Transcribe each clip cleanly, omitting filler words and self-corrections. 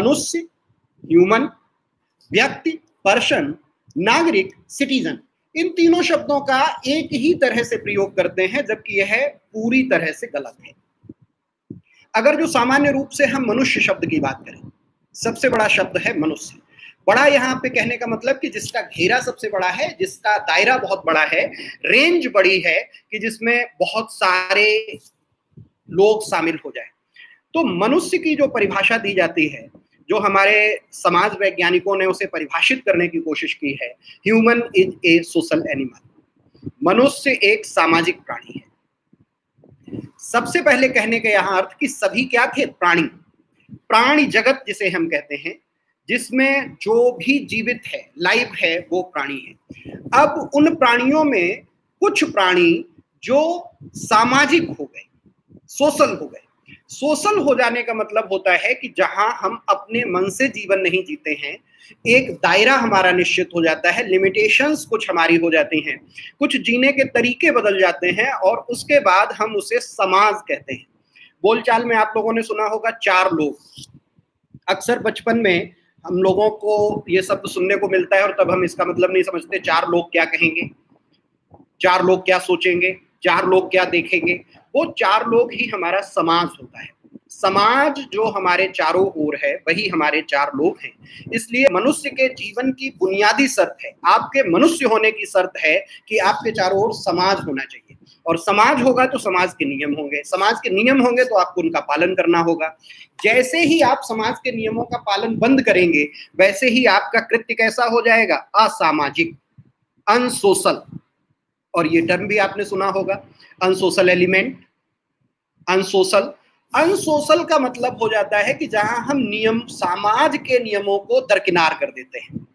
मनुष्य, ह्यूमन, व्यक्ति, पर्सन, नागरिक, सिटीजन, इन तीनों शब्दों का एक ही तरह से प्रयोग करते हैं, जबकि यह पूरी तरह से गलत है। अगर जो सामान्य रूप से हम मनुष्य शब्द की बात करें, सबसे बड़ा शब्द है मनुष्य। बड़ा यहाँ पे कहने का मतलब कि जिसका घेरा सबसे बड़ा है, जिसका दायरा बहुत बड़ा है, रेंज बड़ी है, कि जिसमें बहुत सारे लोग शामिल हो जाए। तो मनुष्य की जो परिभाषा दी जाती है, जो हमारे समाज वैज्ञानिकों ने उसे परिभाषित करने की कोशिश की है, human is a social animal, मनुष्य एक सामाजिक प्राणी है। सबसे पहले कहने के यहाँ अर्थ कि सभी क्या थे? प्राणी। प्राणी जगत जिसे हम कहते हैं, जिसमें जो भी जीवित है, लाइव है, वो प्राणी है। अब उन प्राणियों में कुछ प्राणी जो सामाजिक हो गए, सोशल हो गए। सोशल हो जाने का मतलब होता है कि जहां हम अपने मन से जीवन नहीं जीते हैं, एक दायरा हमारा निश्चित हो जाता है, लिमिटेशंस कुछ हमारी हो जाती हैं, कुछ जीने के तरीके बदल जाते हैं, और उसके बाद हम उसे समाज कहते हैं। बोलचाल में आप लोगों ने सुना होगा चार लोग। अक्सर बचपन में हम लोगों को ये शब्द सुनने को मिलता है और तब हम इसका मतलब नहीं समझते। चार लोग क्या कहेंगे, चार लोग क्या सोचेंगे, चार लोग क्या देखेंगे। वो चार लोग ही हमारा समाज होता है। समाज जो हमारे चारों ओर है, वही हमारे चार लोग हैं। इसलिए मनुष्य के जीवन की बुनियादी शर्त है, आपके मनुष्य होने की शर्त है कि आपके चारों ओर समाज होना चाहिए, और समाज होगा तो समाज के नियम होंगे, समाज के नियम होंगे तो आपको उनका पालन करना होगा। जैसे ही आप समाज के नियमों का पालन बंद करेंगे, वैसे ही आपका कृत्य कैसा हो जाएगा? असामाजिक, अनसोशल। और ये टर्म भी आपने सुना होगा, अनसोशल एलिमेंट, अनसोशल। अनसोशल का मतलब हो जाता है कि जहां हम नियम, समाज के नियमों को दरकिनार कर देते हैं।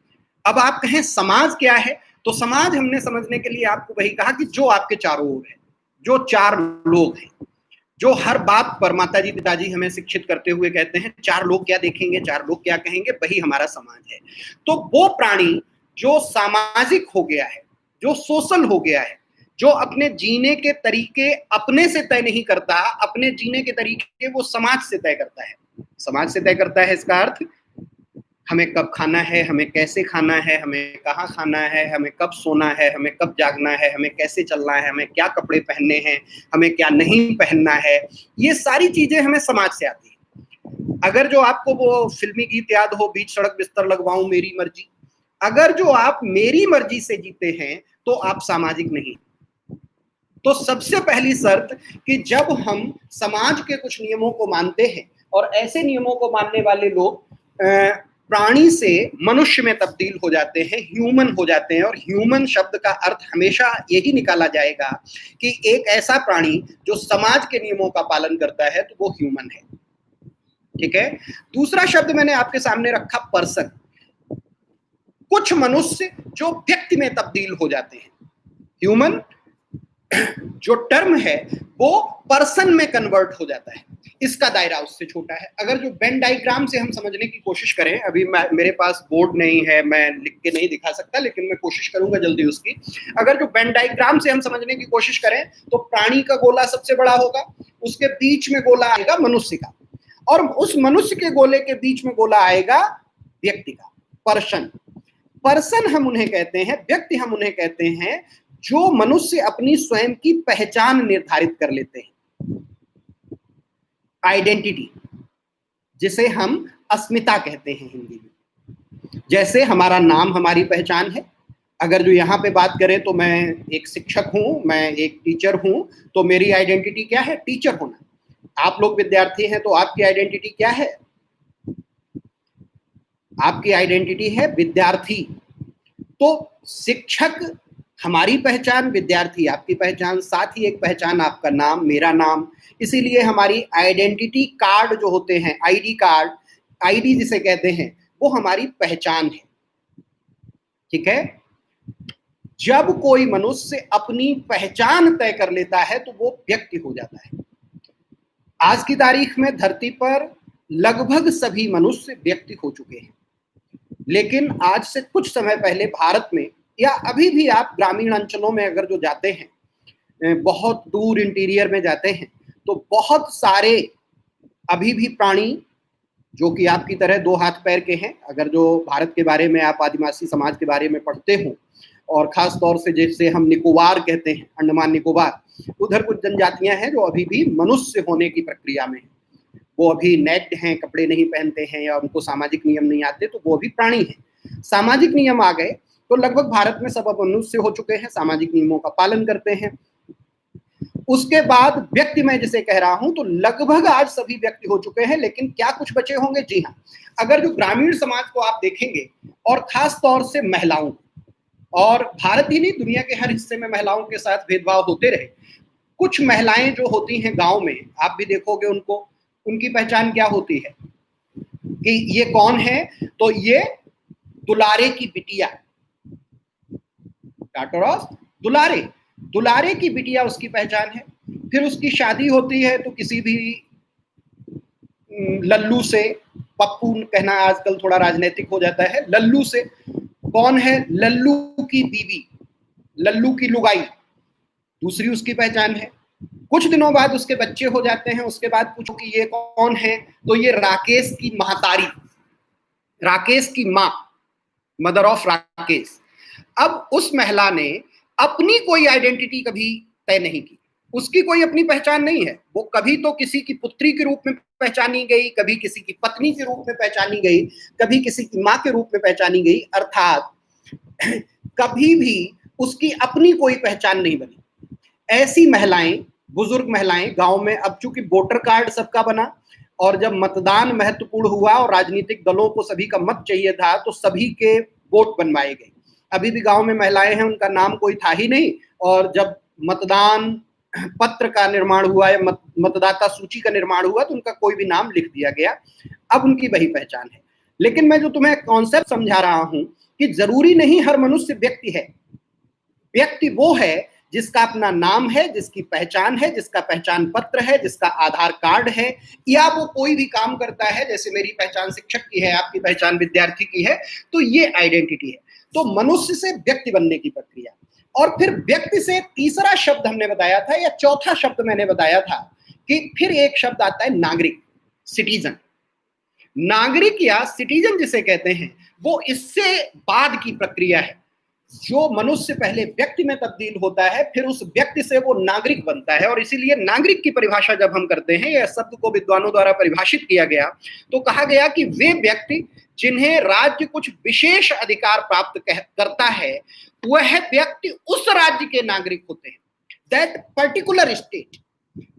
अब आप कहें समाज क्या है, तो समाज हमने समझने के लिए आपको वही कहा कि जो आपके चारों ओर है, जो चार लोग हैं, जो हर बात पर माताजी पिताजी हमें शिक्षित करते हुए कहते हैं, चार लोग क्या देखेंगे, चार लोग क्या कहेंगे, वही हमारा समाज है। तो वो प्राणी जो सामाजिक हो गया है, जो सोशल हो गया है, जो अपने जीने के तरीके अपने से तय नहीं करता, अपने जीने के तरीके वो समाज से तय करता है। समाज से तय करता है, इसका अर्थ हमें कब खाना है, हमें कैसे खाना है, हमें कहाँ खाना है, हमें कब सोना है, हमें कब जागना है, हमें कैसे चलना है, हमें क्या कपड़े पहनने हैं, हमें क्या नहीं पहनना है। ये सारी चीजें हमें समाज से आती है। अगर जो आपको वो फिल्मी गीत याद हो, बीच सड़क बिस्तर लगवाऊं मेरी मर्जी, अगर जो आप मेरी मर्जी से जीते हैं तो आप सामाजिक नहीं। तो सबसे पहली शर्त कि जब हम समाज के कुछ नियमों को मानते हैं, और ऐसे नियमों को मानने वाले लोग प्राणी से मनुष्य में तब्दील हो जाते हैं, ह्यूमन हो जाते हैं। और ह्यूमन शब्द का अर्थ हमेशा यही निकाला जाएगा कि एक ऐसा प्राणी जो समाज के नियमों का पालन करता है, तो वो ह्यूमन है। ठीक है। दूसरा शब्द मैंने आपके सामने रखा, पर्सन। कुछ मनुष्य जो व्यक्ति में तब्दील हो जाते हैं। ह्यूमन जो टर्म है वो पर्सन में कन्वर्ट हो जाता है, इसका दायरा उससे छोटा है। अगर जो वेन डायग्राम से हम समझने की कोशिश करें, अभी मेरे पास बोर्ड नहीं है, मैं लिख के नहीं दिखा सकता, लेकिन मैं कोशिश करूंगा जल्दी उसकी। अगर जो वेन डायग्राम से हम समझने की कोशिश करें, तो प्राणी का गोला सबसे बड़ा होगा, उसके बीच में गोला आएगा मनुष्य का, और उस मनुष्य के गोले के बीच में गोला आएगा व्यक्ति का, पर्सन। पर्सन हम उन्हें कहते हैं, व्यक्ति हम उन्हें कहते हैं जो मनुष्य अपनी स्वयं की पहचान निर्धारित कर लेते हैं, आइडेंटिटी, जिसे हम अस्मिता कहते हैं हिंदी में। जैसे हमारा नाम हमारी पहचान है। अगर जो यहाँ पे बात करें तो मैं एक शिक्षक हूं, मैं एक टीचर हूं, तो मेरी आइडेंटिटी क्या है? टीचर होना। आप लोग विद्यार्थी हैं, तो आपकी आइडेंटिटी क्या है? आपकी आइडेंटिटी है विद्यार्थी। तो शिक्षक हमारी पहचान, विद्यार्थी आपकी पहचान, साथ ही एक पहचान आपका नाम, मेरा नाम। इसीलिए हमारी आइडेंटिटी कार्ड जो होते हैं, आईडी कार्ड, आईडी जिसे कहते हैं, वो हमारी पहचान है। ठीक है। जब कोई मनुष्य अपनी पहचान तय कर लेता है तो वो व्यक्ति हो जाता है। आज की तारीख में धरती पर लगभग सभी मनुष्य व्यक्ति हो चुके हैं, लेकिन आज से कुछ समय पहले भारत में, या अभी भी आप ग्रामीण अंचलों में अगर जो जाते हैं, बहुत दूर इंटीरियर में जाते हैं, तो बहुत सारे अभी भी प्राणी जो कि आपकी तरह दो हाथ पैर के हैं। अगर जो भारत के बारे में आप आदिवासी समाज के बारे में पढ़ते हो, और खास तौर से जैसे हम निकोबार कहते हैं, अंडमान निकोबार, उधर कुछ जनजातियां हैं जो अभी भी मनुष्य होने की प्रक्रिया में हैं। वो अभी नेक्ड हैं, कपड़े नहीं पहनते हैं, या उनको सामाजिक नियम नहीं आते, तो वो अभी प्राणी हैं। सामाजिक नियम आ गए तो लगभग भारत में सब अब मनुष्य हो चुके हैं, सामाजिक नियमों का पालन करते हैं। उसके बाद व्यक्ति मैं जिसे कह रहा हूं, तो लगभग आज सभी व्यक्ति हो चुके हैं, लेकिन क्या कुछ बचे होंगे? जी हाँ। अगर जो ग्रामीण समाज को आप देखेंगे, और खास तौर से महिलाओं, और भारत ही नहीं दुनिया के हर हिस्से में महिलाओं के साथ भेदभाव होते रहे। कुछ महिलाएं जो होती हैं गांव में, आप भी देखोगे उनको, उनकी पहचान क्या होती है कि ये कौन है? तो ये दुलारे की बिटिया, डॉटर ऑफ दुलारे, दुलारे की बिटिया उसकी पहचान है। फिर उसकी शादी होती है तो किसी भी लल्लू से, पप्पू कहना आजकल थोड़ा राजनीतिक हो जाता है, लल्लू से। कौन है? लल्लू की बीवी, लल्लू की लुगाई, दूसरी उसकी पहचान है। कुछ दिनों बाद उसके बच्चे हो जाते हैं, उसके बाद पूछो कि ये कौन है? तो ये राकेश की महतारी, राकेश की माँ, मदर ऑफ राकेश। अब उस महिला ने अपनी कोई आइडेंटिटी कभी तय नहीं की, उसकी कोई अपनी पहचान नहीं है। वो कभी तो किसी की पुत्री के रूप में पहचानी गई, कभी किसी की पत्नी के रूप में पहचानी गई, कभी किसी की माँ के रूप में पहचानी गई, अर्थात कभी भी उसकी अपनी कोई पहचान नहीं बनी। ऐसी महिलाएं, बुजुर्ग महिलाएं गांव में, अब चूंकि वोटर कार्ड सबका बना, और जब मतदान महत्वपूर्ण हुआ और राजनीतिक दलों को सभी का मत चाहिए था, तो सभी के वोट बनवाए गए। अभी भी गांव में महिलाएं हैं, उनका नाम कोई था ही नहीं, और जब मतदान पत्र का निर्माण हुआ या मतदाता सूची का निर्माण हुआ, तो उनका कोई भी नाम लिख दिया गया। अब उनकी वही पहचान है। लेकिन मैं जो तुम्हें कॉन्सेप्ट समझा रहा हूं कि जरूरी नहीं हर मनुष्य व्यक्ति है। व्यक्ति वो है जिसका अपना नाम है, जिसकी पहचान है, जिसका पहचान पत्र है, जिसका आधार कार्ड है, या वो कोई भी काम करता है। जैसे मेरी पहचान शिक्षक की है, आपकी पहचान विद्यार्थी की है, तो ये आइडेंटिटी है। तो मनुष्य से व्यक्ति बनने की प्रक्रिया, और फिर व्यक्ति से तीसरा शब्द हमने बताया था, या चौथा शब्द मैंने बताया था कि फिर एक शब्द आता है नागरिक, सिटीजन। नागरिक या सिटीजन जिसे कहते हैं, वो इससे बाद की प्रक्रिया है। जो मनुष्य पहले व्यक्ति में तब्दील होता है, फिर उस व्यक्ति से वो नागरिक बनता है। और इसीलिए नागरिक की परिभाषा जब हम करते हैं, या शब्द को विद्वानों द्वारा परिभाषित किया गया, तो कहा गया कि वे व्यक्ति जिन्हें राज्य कुछ विशेष अधिकार प्राप्त करता है, वह व्यक्ति उस राज्य के नागरिक होते हैं, दैट पर्टिकुलर स्टेट।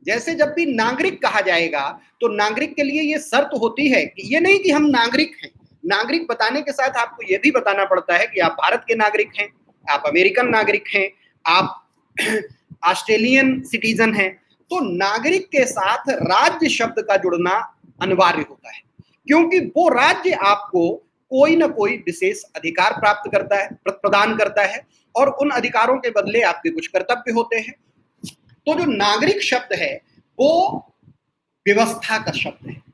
जैसे जब भी नागरिक कहा जाएगा, तो नागरिक के लिए ये शर्त होती है कि ये नहीं कि हम नागरिक हैं। नागरिक बताने के साथ आपको यह भी बताना पड़ता है कि आप भारत के नागरिक हैं, आप अमेरिकन नागरिक हैं, आप ऑस्ट्रेलियन सिटीजन हैं। तो नागरिक के साथ राज्य शब्द का जुड़ना अनिवार्य होता है, क्योंकि वो राज्य आपको कोई ना कोई विशेष अधिकार प्राप्त करता है, प्रदान करता है, और उन अधिकारों के बदले आपके कुछ कर्तव्य होते हैं। तो जो नागरिक शब्द है वो व्यवस्था का शब्द है।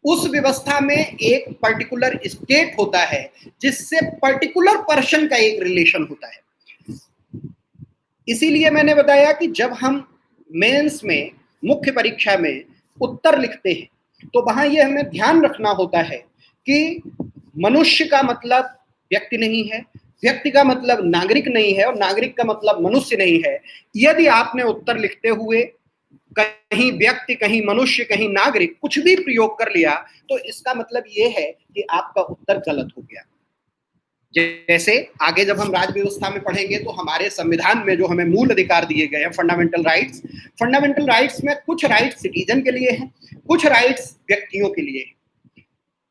उस व्यवस्था में एक पर्टिकुलर स्टेट होता है जिससे पर्टिकुलर पर्सन का एक रिलेशन होता है। इसीलिए मैंने बताया कि जब हम मेंस में, मुख्य परीक्षा में उत्तर लिखते हैं, तो वहां यह हमें ध्यान रखना होता है कि मनुष्य का मतलब व्यक्ति नहीं है, व्यक्ति का मतलब नागरिक नहीं है, और नागरिक का मतलब मनुष्य नहीं है। यदि आपने उत्तर लिखते हुए कहीं व्यक्ति, कहीं मनुष्य, कहीं नागरिक कुछ भी प्रयोग कर लिया, तो इसका मतलब यह है कि आपका उत्तर गलत हो गया। जैसे आगे जब हम राज्य व्यवस्था में पढ़ेंगे, तो हमारे संविधान में जो हमें मूल अधिकार दिए गए हैं, फंडामेंटल राइट्स में कुछ राइट्स सिटीजन के लिए हैं, कुछ राइट्स व्यक्तियों के लिए हैं।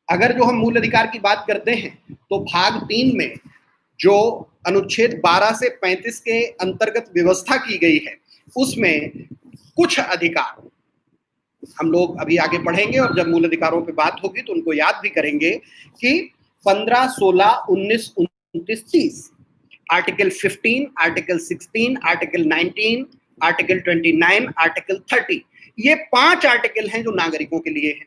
अगर जो हम मूल अधिकार की बात करते हैं, तो भाग 3 में जो अनुच्छेद 12 से 35 के अंतर्गत व्यवस्था की गई है, उसमें कुछ अधिकार हम लोग अभी आगे पढ़ेंगे, और जब मूल अधिकारों पे बात होगी तो उनको याद भी करेंगे कि 15, 16, 19, 29, 30, article 15, article 16, article 19, article 29, article 30, ये 5 आर्टिकल हैं जो नागरिकों के लिए हैं।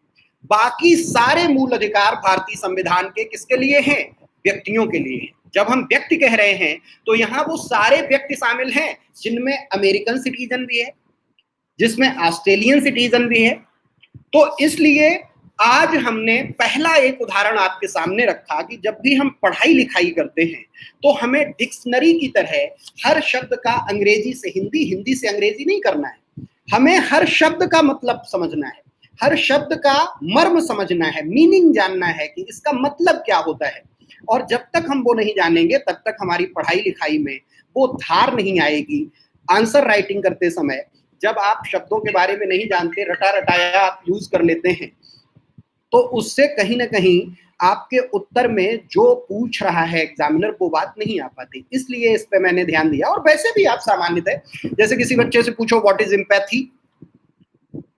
बाकी सारे मूल अधिकार भारतीय संविधान के किसके लिए हैं? व्यक्तियों के लिए हैं। जब हम व्यक्ति कह रहे हैं, तो यहाँ वो सारे व्यक्ति शामिल हैं जिनमें अमेरिकन सिटीजन भी है, जिसमें ऑस्ट्रेलियन सिटीजन भी है। तो इसलिए आज हमने पहला एक उदाहरण आपके सामने रखा कि जब भी हम पढ़ाई लिखाई करते हैं तो हमें डिक्शनरी की तरह हर शब्द का अंग्रेजी से हिंदी, हिंदी से अंग्रेजी नहीं करना है। हमें हर शब्द का मतलब समझना है, हर शब्द का मर्म समझना है, मीनिंग जानना है कि इसका मतलब क्या होता है। और जब तक हम वो नहीं जानेंगे तब तक हमारी पढ़ाई लिखाई में वो धार नहीं आएगी। आंसर राइटिंग करते समय जब आप शब्दों के बारे में नहीं जानते, रटा रटाया आप यूज कर लेते हैं, तो उससे कहीं ना कहीं आपके उत्तर में जो पूछ रहा है एग्जामिनर वो बात नहीं आ पाती। इसलिए इस पे मैंने ध्यान दिया। और वैसे भी आप सामान्यतः जैसे किसी बच्चे से पूछो व्हाट इज एम्पैथी,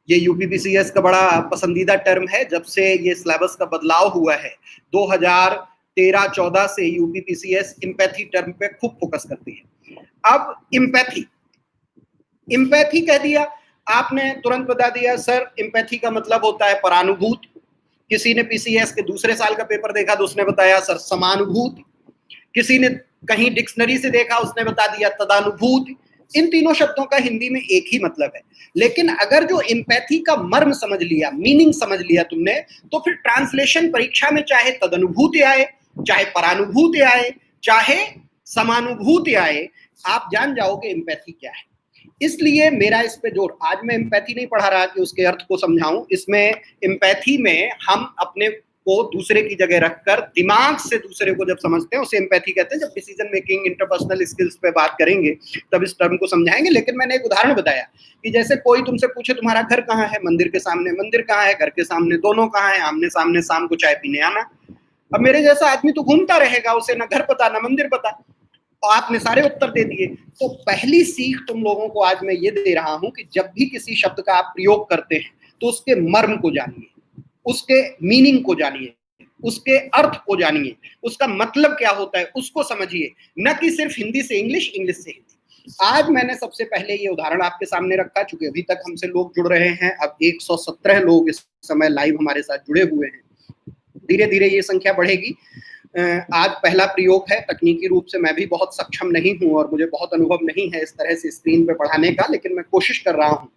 ये यूपीपीसीएस का बड़ा पसंदीदा टर्म है। जब से ये सिलेबस का बदलाव हुआ है 2013-14 से यूपीपीसीएस एम्पैथी टर्म पे खूब फोकस करती है। अब एम्पैथी कह दिया आपने, तुरंत बता दिया सर एम्पैथी का मतलब होता है परानुभूति। किसी ने पीसीएस के दूसरे साल का पेपर देखा तो उसने बताया सर समानुभूति। किसी ने कहीं डिक्शनरी से देखा उसने बता दिया तदानुभूति। इन तीनों शब्दों का हिंदी में एक ही मतलब है। लेकिन अगर जो एम्पैथी का मर्म समझ लिया, मीनिंग समझ लिया तुमने, तो फिर ट्रांसलेशन परीक्षा में चाहे तदनुभूति आए, चाहे परानुभूति आए, चाहे समानुभूति आए, आप जान जाओगे एम्पैथी क्या है। इसलिए मेरा इस पे जोर, आज मैं एम्पैथी नहीं पढ़ा रहा कि उसके अर्थ को समझाऊं। इसमें एम्पैथी में हम अपने को दूसरे की जगह रखकर दिमाग से दूसरे को जब समझते हैं उसे एम्पैथी कहते हैं। जब डिसीजन मेकिंग, इंटरपर्सनल स्किल्स पे बात करेंगे तब इस टर्म को समझाएंगे। लेकिन मैंने एक उदाहरण बताया कि जैसे कोई तुमसे पूछे तुम्हारा घर कहाँ है, मंदिर के सामने। मंदिर कहाँ है, घर के सामने। दोनों कहाँ है, आमने सामने, शाम को चाय पीने आना। अब मेरे जैसा आदमी तो घूमता रहेगा, उसे ना घर पता ना मंदिर पता, और आपने सारे उत्तर दे दिए। तो पहली सीख तुम लोगों को आज मैं ये दे रहा हूं कि जब भी किसी शब्द का आप प्रयोग करते हैं तो उसके मर्म को जानिए, उसके मीनिंग को जानिए, उसके अर्थ को जानिए, उसका मतलब क्या होता है उसको समझिए, न कि सिर्फ हिंदी से इंग्लिश, इंग्लिश से हिंदी। आज मैंने सबसे पहले ये उदाहरण आपके सामने रखा, चूंकि अभी तक हमसे लोग जुड़ रहे हैं। अब 117 लोग इस समय लाइव हमारे साथ जुड़े हुए हैं। धीरे धीरे ये संख्या बढ़ेगी। आज पहला प्रयोग है। तकनीकी रूप से मैं भी बहुत सक्षम नहीं हूं और मुझे बहुत अनुभव नहीं है इस तरह से स्क्रीन पे पढ़ाने का, लेकिन मैं कोशिश कर रहा हूं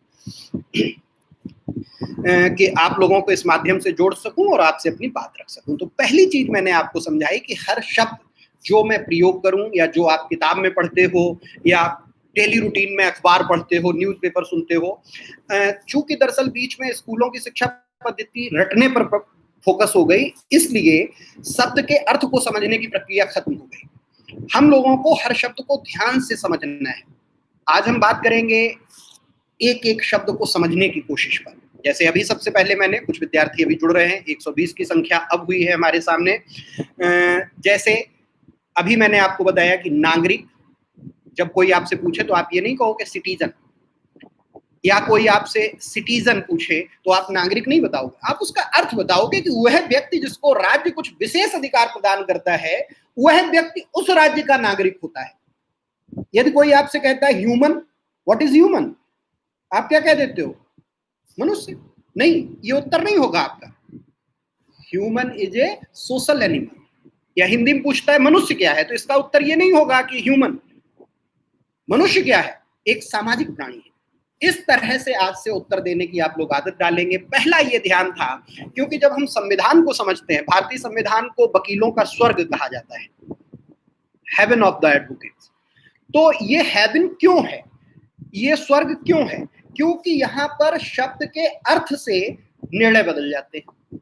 कि आप लोगों को इस माध्यम से जोड़ सकूं और आपसे अपनी बात रख सकूं। तो पहली चीज मैंने आपको समझाई कि हर शब्द जो मैं प्रयोग करूं या जो आप किताब में पढ़ते हो या डेली रूटीन में अखबार पढ़ते हो, न्यूज़पेपर सुनते हो, चूंकि दरअसल बीच में स्कूलों की शिक्षा पद्धति रटने पर फोकस हो गई, इसलिए शब्द के अर्थ को समझने की प्रक्रिया खत्म हो गई। हम लोगों को हर शब्द को ध्यान से समझना है। आज हम बात करेंगे एक एक शब्द को समझने की कोशिश पर। जैसे अभी सबसे पहले मैंने, कुछ विद्यार्थी अभी जुड़ रहे हैं, 120 की संख्या अब हुई है हमारे सामने। जैसे अभी मैंने आपको बताया कि नागरिक, जब कोई आपसे पूछे तो आप ये नहीं कहोगे सिटीजन, या कोई आपसे सिटीजन पूछे तो आप नागरिक नहीं बताओगे, आप उसका अर्थ बताओगे कि वह व्यक्ति जिसको राज्य कुछ विशेष अधिकार प्रदान करता है, वह व्यक्ति उस राज्य का नागरिक होता है। यदि कोई आपसे कहता है ह्यूमन, व्हाट इज ह्यूमन, आप क्या कह देते हो? मनुष्य। नहीं, ये उत्तर नहीं होगा आपका। Human is a social animal. या हिंदी में पूछता है मनुष्य क्या है, तो इसका उत्तर ये नहीं होगा कि ह्यूमन। मनुष्य क्या है? एक सामाजिक प्राणी है। इस तरह से आज से उत्तर देने की आप लोग आदत डालेंगे। पहला ये ध्यान था, क्योंकि जब हम संविधान को समझते हैं, भारतीय संविधान को वकीलों का स्वर्ग कहा जाता है, हेवन ऑफ द एडवोकेट्स। तो ये हेवन क्यों है, ये स्वर्ग क्यों है? क्योंकि यहाँ पर शब्द के अर्थ से निर्णय बदल जाते हैं।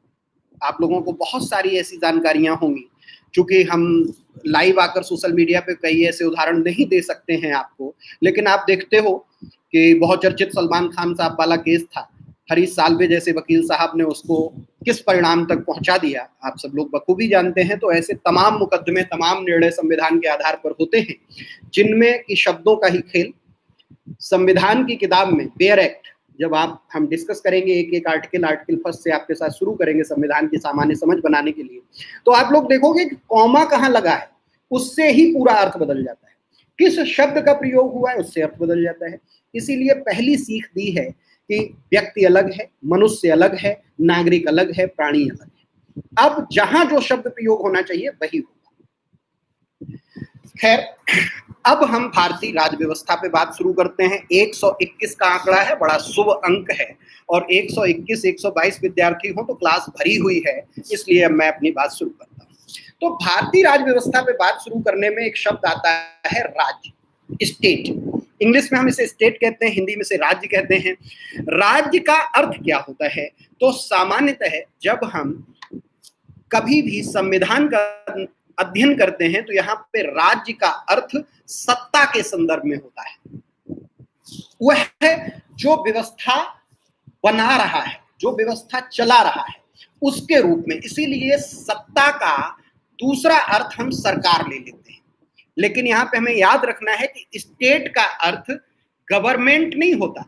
आप लोगों को बहुत सारी ऐसी जानकारियां होंगी, चूंकि हम लाइव आकर सोशल मीडिया पे कई ऐसे उदाहरण नहीं दे सकते हैं आपको, लेकिन आप देखते हो कि बहुत चर्चित सलमान खान साहब वाला केस था, हरीश साल्वे जैसे वकील साहब ने उसको किस परिणाम तक पहुंचा दिया, आप सब लोग बखूबी जानते हैं। तो ऐसे तमाम मुकदमे, तमाम निर्णय संविधान के आधार पर होते हैं, जिनमें कि शब्दों का ही खेल। संविधान की किताब में बेयर एक्ट, जब हम डिस्कस करेंगे एक एक आर्टिकल फर्स्ट से आपके साथ शुरू करेंगे संविधान की सामान्य समझ बनाने के लिए, तो आप लोग देखोगे कि कॉमा कहाँ लगा है उससे ही पूरा अर्थ बदल जाता है। किस शब्द का प्रयोग हुआ है उससे अर्थ बदल जाता है। इसीलिए पहली सीख दी है कि व्यक्ति अलग है, मनुष्य अलग है, नागरिक अलग है, प्राणी अलग है। अब जहां जो शब्द प्रयोग होना चाहिए वही होगा। खैर, अब हम भारतीय राज्य व्यवस्था पे बात शुरू करते हैं। 121 का आंकड़ा है, बड़ा शुभ अंक है, और 121 122 विद्यार्थी हो तो क्लास भरी हुई है, इसलिए अब मैं अपनी बात शुरू करता हूँ। तो भारतीय राज्य व्यवस्था पे बात शुरू करने में एक शब्द आता है राज्य, स्टेट। इंग्लिश में हम इसे स्टेट कहते हैं, हिंदी में से राज्य कहते हैं। राज्य का अर्थ क्या होता है? तो सामान्यतः जब हम कभी भी संविधान का अध्ययन करते हैं तो यहाँ पे राज्य का अर्थ सत्ता के संदर्भ में होता है। वह है जो व्यवस्था बना रहा है, जो व्यवस्था चला रहा है, उसके रूप में। इसीलिए सत्ता का दूसरा अर्थ हम सरकार ले लेते हैं। लेकिन यहाँ पे हमें याद रखना है कि स्टेट का अर्थ गवर्नमेंट नहीं होता।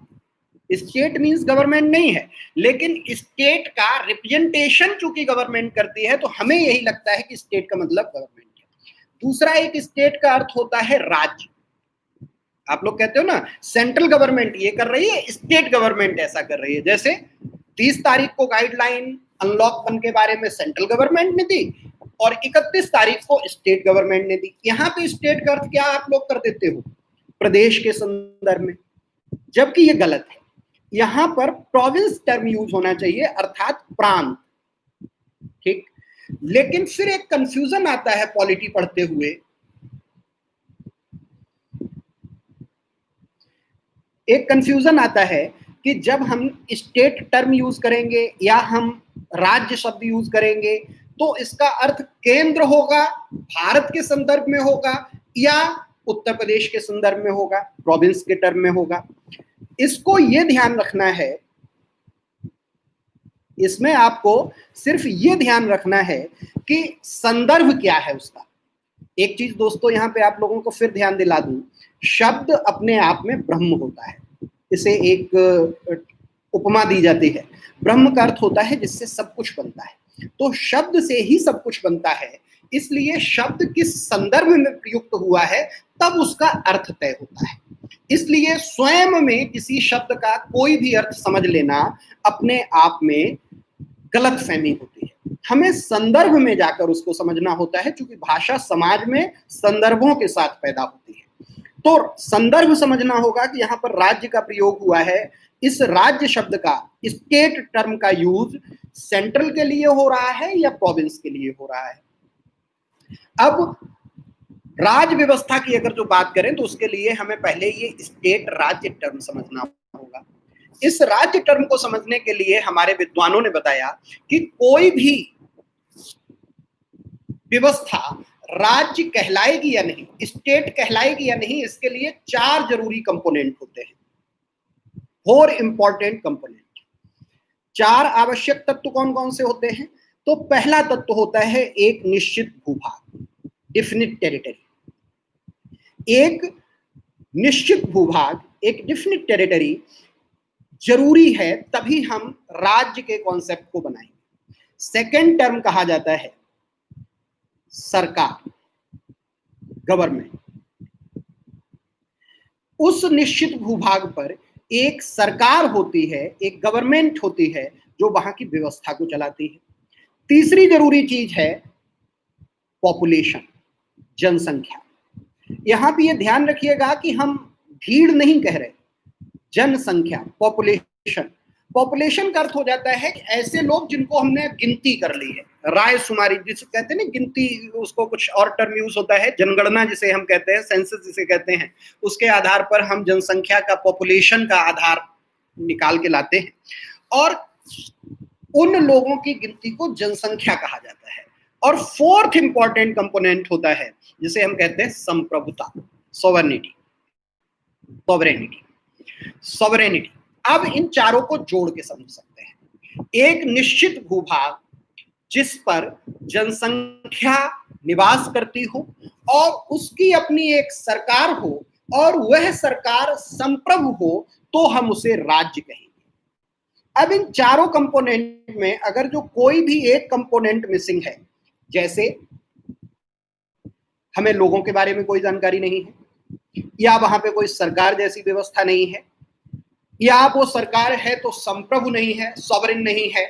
स्टेट मींस गवर्नमेंट नहीं है, लेकिन स्टेट का रिप्रेजेंटेशन चूंकि गवर्नमेंट करती है तो हमें यही लगता है कि स्टेट का मतलब गवर्नमेंट है। दूसरा एक स्टेट का अर्थ होता है राज्य। आप लोग कहते हो ना सेंट्रल गवर्नमेंट ये कर रही है, स्टेट गवर्नमेंट ऐसा कर रही है। जैसे 30 तारीख को गाइडलाइन अनलॉक के बारे में सेंट्रल गवर्नमेंट ने दी और 31 तारीख को स्टेट गवर्नमेंट ने दी। यहाँ पे स्टेट का अर्थ क्या आप लोग कर देते हो? प्रदेश के संदर्भ में, जबकि ये गलत है। यहां पर प्रोविंस टर्म यूज होना चाहिए, अर्थात प्रांत। ठीक, लेकिन फिर एक कंफ्यूजन आता है पॉलिटी पढ़ते हुए। एक कंफ्यूजन आता है कि जब हम स्टेट टर्म यूज करेंगे या हम राज्य शब्द यूज करेंगे तो इसका अर्थ केंद्र होगा, भारत के संदर्भ में होगा, या उत्तर प्रदेश के संदर्भ में होगा, प्रोविंस के टर्म में होगा। इसको यह ध्यान रखना है, इसमें आपको सिर्फ ये ध्यान रखना है कि संदर्भ क्या है उसका। एक चीज दोस्तों यहां पे आप लोगों को फिर ध्यान दिला दूं, शब्द अपने आप में ब्रह्म होता है। इसे एक उपमा दी जाती है। ब्रह्म का अर्थ होता है जिससे सब कुछ बनता है, तो शब्द से ही सब कुछ बनता है। इसलिए शब्द किस संदर्भ में प्रयुक्त हुआ है तब उसका अर्थ तय होता है। इसलिए स्वयं में किसी शब्द का कोई भी अर्थ समझ लेना अपने आप में गलत फहमी होती है। हमें संदर्भ में जाकर उसको समझना होता है, क्योंकि भाषा समाज में संदर्भों के साथ पैदा होती है। तो संदर्भ समझना होगा कि यहाँ पर राज्य का प्रयोग हुआ है। इस राज्य शब्द का, स्टेट टर्म का यूज सेंट्रल के लिए हो रहा है या प्रोविंस के लिए हो रहा है। अब राज्य व्यवस्था की अगर जो बात करें तो उसके लिए हमें पहले ये स्टेट राज्य टर्म समझना होगा। इस राज्य टर्म को समझने के लिए हमारे विद्वानों ने बताया कि कोई भी व्यवस्था राज्य कहलाएगी या नहीं, स्टेट कहलाएगी या नहीं, इसके लिए 4 जरूरी कंपोनेंट होते हैं, 4 इंपॉर्टेंट कंपोनेंट। 4 आवश्यक तत्व कौन कौन से होते हैं? तो पहला तत्व होता है एक निश्चित भूभाग, डिफिनिट टेरिटरी। एक निश्चित भूभाग, एक डिफिनिट टेरिटरी जरूरी है, तभी हम राज्य के कॉन्सेप्ट को बनाएंगे। सेकंड टर्म कहा जाता है सरकार, गवर्नमेंट। उस निश्चित भूभाग पर एक सरकार होती है, एक गवर्नमेंट होती है जो वहां की व्यवस्था को चलाती है। तीसरी जरूरी चीज है पॉपुलेशन, जनसंख्या। यहां भी ये ध्यान रखिएगा कि हम भीड़ नहीं कह रहे, जनसंख्या, पॉपुलेशन। पॉपुलेशन का अर्थ हो जाता है कि ऐसे लोग जिनको हमने गिनती कर ली है, रायशुमारी जिसे कहते हैं ना, गिनती, उसको कुछ और टर्म यूज होता है, जनगणना जिसे हम कहते हैं, सेंसस जिसे कहते हैं। उसके आधार पर हम जनसंख्या का, पॉपुलेशन का आधार निकाल के लाते हैं और उन लोगों की गिनती को जनसंख्या कहा जाता है। और फोर्थ इंपॉर्टेंट कंपोनेंट होता है जिसे हम कहते हैं संप्रभुता, सोवरेनिटी, सॉवरेनिटी। अब इन चारों को जोड़ के समझ सकते हैं। एक निश्चित भूभाग जिस पर जनसंख्या निवास करती हो और उसकी अपनी एक सरकार हो और वह सरकार संप्रभु हो, तो हम उसे राज्य कहेंगे। अब इन चारों कंपोनेंट में अगर जो कोई भी एक कंपोनेंट मिसिंग है, जैसे हमें लोगों के बारे में कोई जानकारी नहीं है, या वहां पे कोई सरकार जैसी व्यवस्था नहीं है, या वो सरकार है तो संप्रभु नहीं है, सॉवरेन नहीं है,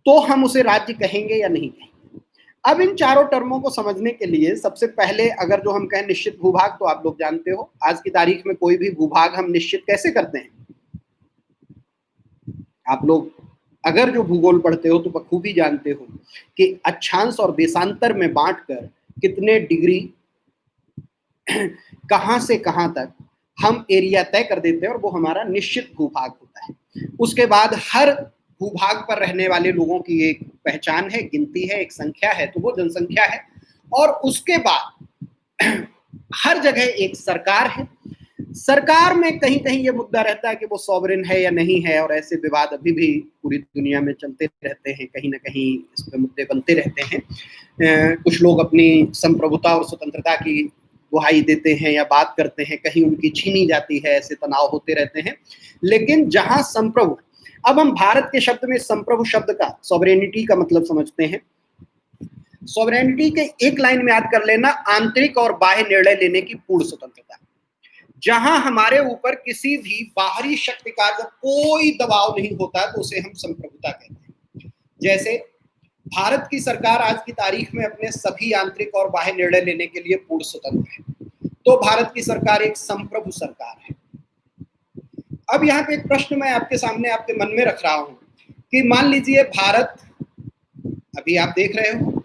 तो हम उसे राज्य कहेंगे या नहीं कहेंगे। अब इन चारों टर्मों को समझने के लिए सबसे पहले अगर जो हम कहें निश्चित भूभाग, तो आप लोग जानते हो आज की तारीख में कोई भी भूभाग हम निश्चित कैसे करते हैं। आप लोग अगर जो भूगोल पढ़ते हो तो बखूबी जानते हो कि अक्षांश और देशांतर में बांटकर कितने डिग्री कहां से कहां तक हम एरिया तय कर देते हैं और वो हमारा निश्चित भूभाग होता है। उसके बाद हर भूभाग पर रहने वाले लोगों की एक पहचान है, गिनती है, एक संख्या है, तो वो जनसंख्या है। और उसके बाद हर जगह एक सरकार है। सरकार में कहीं कहीं ये मुद्दा रहता है कि वो सॉवरेन है या नहीं है, और ऐसे विवाद अभी भी पूरी दुनिया में चलते रहते हैं, कहीं ना कहीं इस पे मुद्दे बनते रहते हैं। कुछ लोग अपनी संप्रभुता और स्वतंत्रता की दुहाई देते हैं या बात करते हैं, कहीं उनकी छीनी जाती है, ऐसे तनाव होते रहते हैं। लेकिन जहां संप्रभु, अब हम भारत के शब्द में संप्रभु शब्द का, सॉवरेनिटी का मतलब समझते हैं। सॉवरेनिटी के एक लाइन में याद कर लेना, आंतरिक और बाह्य निर्णय लेने की पूर्ण स्वतंत्रता। जहां हमारे ऊपर किसी भी बाहरी शक्ति का जब कोई दबाव नहीं होता तो उसे हम संप्रभुता कहते हैं। जैसे भारत की सरकार आज की तारीख में अपने सभी आंतरिक और बाह्य निर्णय लेने के लिए पूर्ण स्वतंत्र है, तो भारत की सरकार एक संप्रभु सरकार है। अब यहाँ पे एक प्रश्न मैं आपके सामने आपके मन में रख रहा हूं कि मान लीजिए भारत, अभी आप देख रहे हो,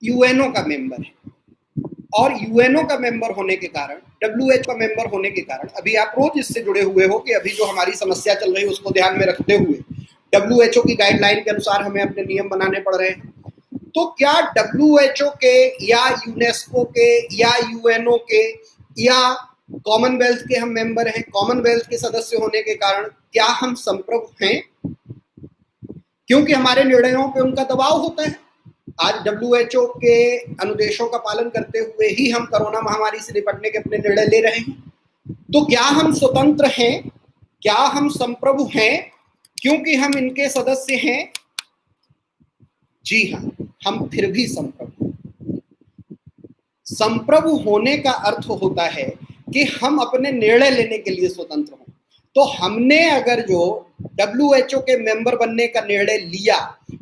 यूएनओ का मेंबर है, और यूएनओ का मेंबर होने के कारण, डब्ल्यूएचओ का मेंबर होने के कारण, अभी आप रोज इससे जुड़े हुए हो कि अभी जो हमारी समस्या चल रही है उसको ध्यान में रखते हुए डब्ल्यूएचओ की गाइडलाइन के अनुसार हमें अपने नियम बनाने पड़ रहे हैं। तो क्या डब्ल्यूएचओ के या यूनेस्को के या यूएनओ के या कॉमनवेल्थ के हम मेंबर हैं, कॉमनवेल्थ के सदस्य होने के कारण क्या हम संप्रभु हैं? क्योंकि हमारे निर्णयों पे उनका दबाव होता है। आज डब्ल्यूएचओ के अनुदेशों का पालन करते हुए ही हम कोरोना महामारी से निपटने के अपने निर्णय ले रहे हैं। तो क्या हम स्वतंत्र हैं? क्या हम संप्रभु हैं क्योंकि हम इनके सदस्य हैं? जी हाँ, हम फिर भी संप्रभु। संप्रभु होने का अर्थ होता है कि हम अपने निर्णय लेने के लिए स्वतंत्र हों। तो हमने अगर जो डब्ल्यूएचओ के मेंबर बनने का निर्णय लिया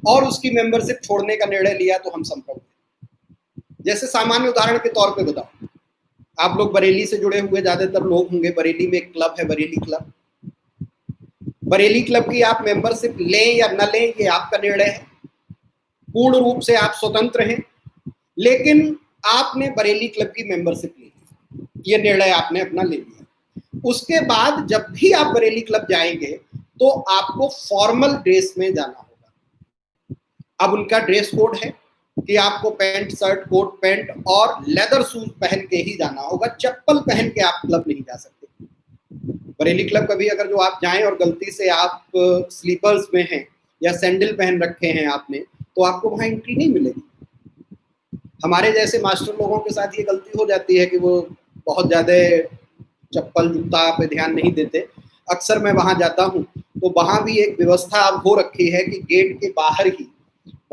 और उसकी मेंबरशिप छोड़ने का निर्णय लिया तो हम संप्रभु हैं। जैसे सामान्य उदाहरण के तौर पे बताओ, आप लोग बरेली से जुड़े हुए ज्यादातर लोग होंगे। बरेली में एक क्लब है, बरेली क्लब। बरेली क्लब की आप मेंबरशिप लें या न लें ये आपका निर्णय है, पूर्ण रूप से आप स्वतंत्र हैं। लेकिन आपने बरेली क्लब की मेंबरशिप ली, ये निर्णय आपने अपना ले लिया। उसके बाद जब भी आप बरेली क्लब जाएंगे तो आपको फॉर्मल ड्रेस में जाना होगा। अब उनका ड्रेस कोड है कि आपको पैंट शर्ट कोट पैंट और लेदर शूज पहन के ही जाना होगा। चप्पल पहन के आप क्लब नहीं जा सकते। बरेली क्लब कभी अगर जो आप जाएं और गलती से आप स्लीपर्स में हैं या सैंडल पहन रखे हैं आपने, तो आपको वहां एंट्री नहीं मिलेगी। हमारे जैसे मास्टर लोगों के साथ ये गलती हो जाती है कि वो बहुत ज्यादा चप्पल जूता पे ध्यान नहीं देते। अक्सर मैं वहां जाता हूँ तो वहां भी एक व्यवस्था अब हो रखी है कि गेट के बाहर ही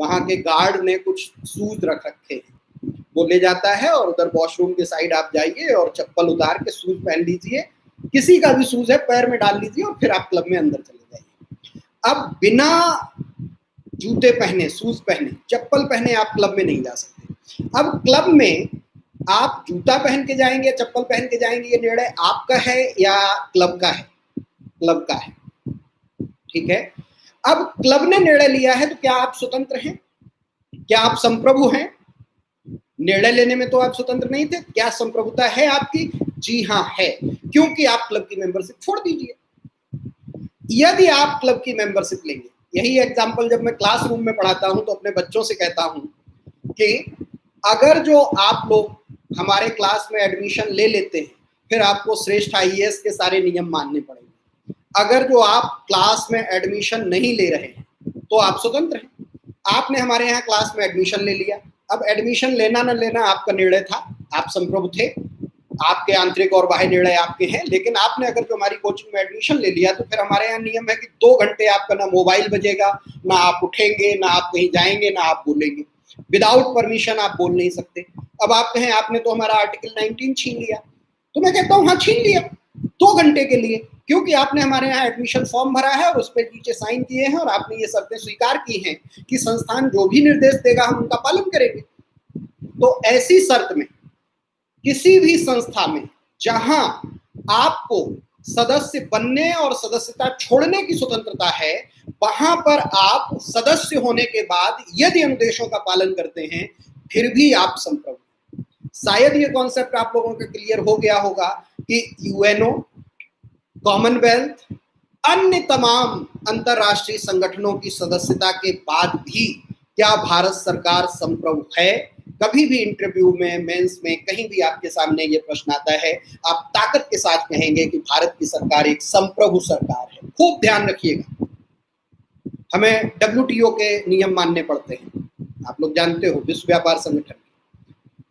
वहां के गार्ड ने कुछ शूज रख रखे हैं, वो ले जाता है और उधर वॉशरूम के साइड आप जाइए और चप्पल उतार के शूज पहन लीजिए, किसी का भी शूज है पैर में डाल लीजिए और फिर आप क्लब में अंदर चले जाइए। अब बिना जूते पहने, शूज पहने, चप्पल पहने आप क्लब में नहीं जा सकते। अब क्लब में आप जूता पहन के जाएंगे, चप्पल पहन के जाएंगे, ये निर्णय आपका है या क्लब का है? क्लब का है, ठीक है। अब क्लब ने निर्णय लिया है तो क्या आप स्वतंत्र हैं? क्या आप संप्रभु हैं? निर्णय लेने में तो आप स्वतंत्र नहीं थे। क्या संप्रभुता है आपकी? जी हाँ है, क्योंकि आप क्लब की मेंबरशिप छोड़ दीजिए। यदि आप क्लब की मेंबरशिप लेंगे, यही एग्जाम्पल जब मैं क्लासरूम में पढ़ाता हूं तो अपने बच्चों से कहता हूं कि अगर जो आप लोग हमारे क्लास में एडमिशन ले लेते हैं फिर आपको श्रेष्ठ आईएएस के सारे नियम मानने पड़ेंगे। अगर जो आप क्लास में एडमिशन नहीं ले रहे हैं तो आप स्वतंत्र हैं। आपने हमारे यहाँ क्लास में एडमिशन ले लिया, अब एडमिशन लेना न लेना आपका निर्णय था, आप संप्रभु थे, आपके आंतरिक और बाह्य निर्णय आपके हैं। लेकिन आपने अगर जो हमारी कोचिंग में एडमिशन ले लिया तो फिर हमारे यहाँ नियम है कि 2 घंटे आपका ना मोबाइल बजेगा, ना आप उठेंगे, ना आप कहीं जाएंगे, ना आप बोलेंगे। विदाउट परमिशन आप बोल नहीं सकते। अब आप कहें आपने तो हमारा आर्टिकल 19 छीन लिया, तो मैं कहता हूँ हाँ छीन लिया, 2 घंटे के लिए, क्योंकि आपने हमारे यहाँ एडमिशन फॉर्म भरा है और उस पर नीचे साइन किए हैं और आपने ये शर्तें स्वीकार की हैं कि संस्थान जो भी निर्देश देगा हम उनका पालन करेंगे। तो ऐसी शर्त में किसी भी संस्था में जहां आपको सदस्य बनने और सदस्यता छोड़ने की स्वतंत्रता है, वहां पर आप सदस्य होने के बाद यदि अनुदेशों का पालन करते हैं फिर भी आप संप्रभु। शायद ये कॉन्सेप्ट आप लोगों को क्लियर हो गया होगा कि यूएनओ, कॉमनवेल्थ, अन्य तमाम अंतरराष्ट्रीय संगठनों की सदस्यता के बाद भी क्या भारत सरकार संप्रभु है? कभी भी इंटरव्यू में, मेंस में, कहीं भी आपके सामने ये प्रश्न आता है, आप ताकत के साथ कहेंगे कि भारत की सरकार एक संप्रभु सरकार है। खूब ध्यान रखिएगा, हमें WTO के नियम मानने पड़ते हैं, आप लोग जानते हो, विश्व व्यापार संगठन।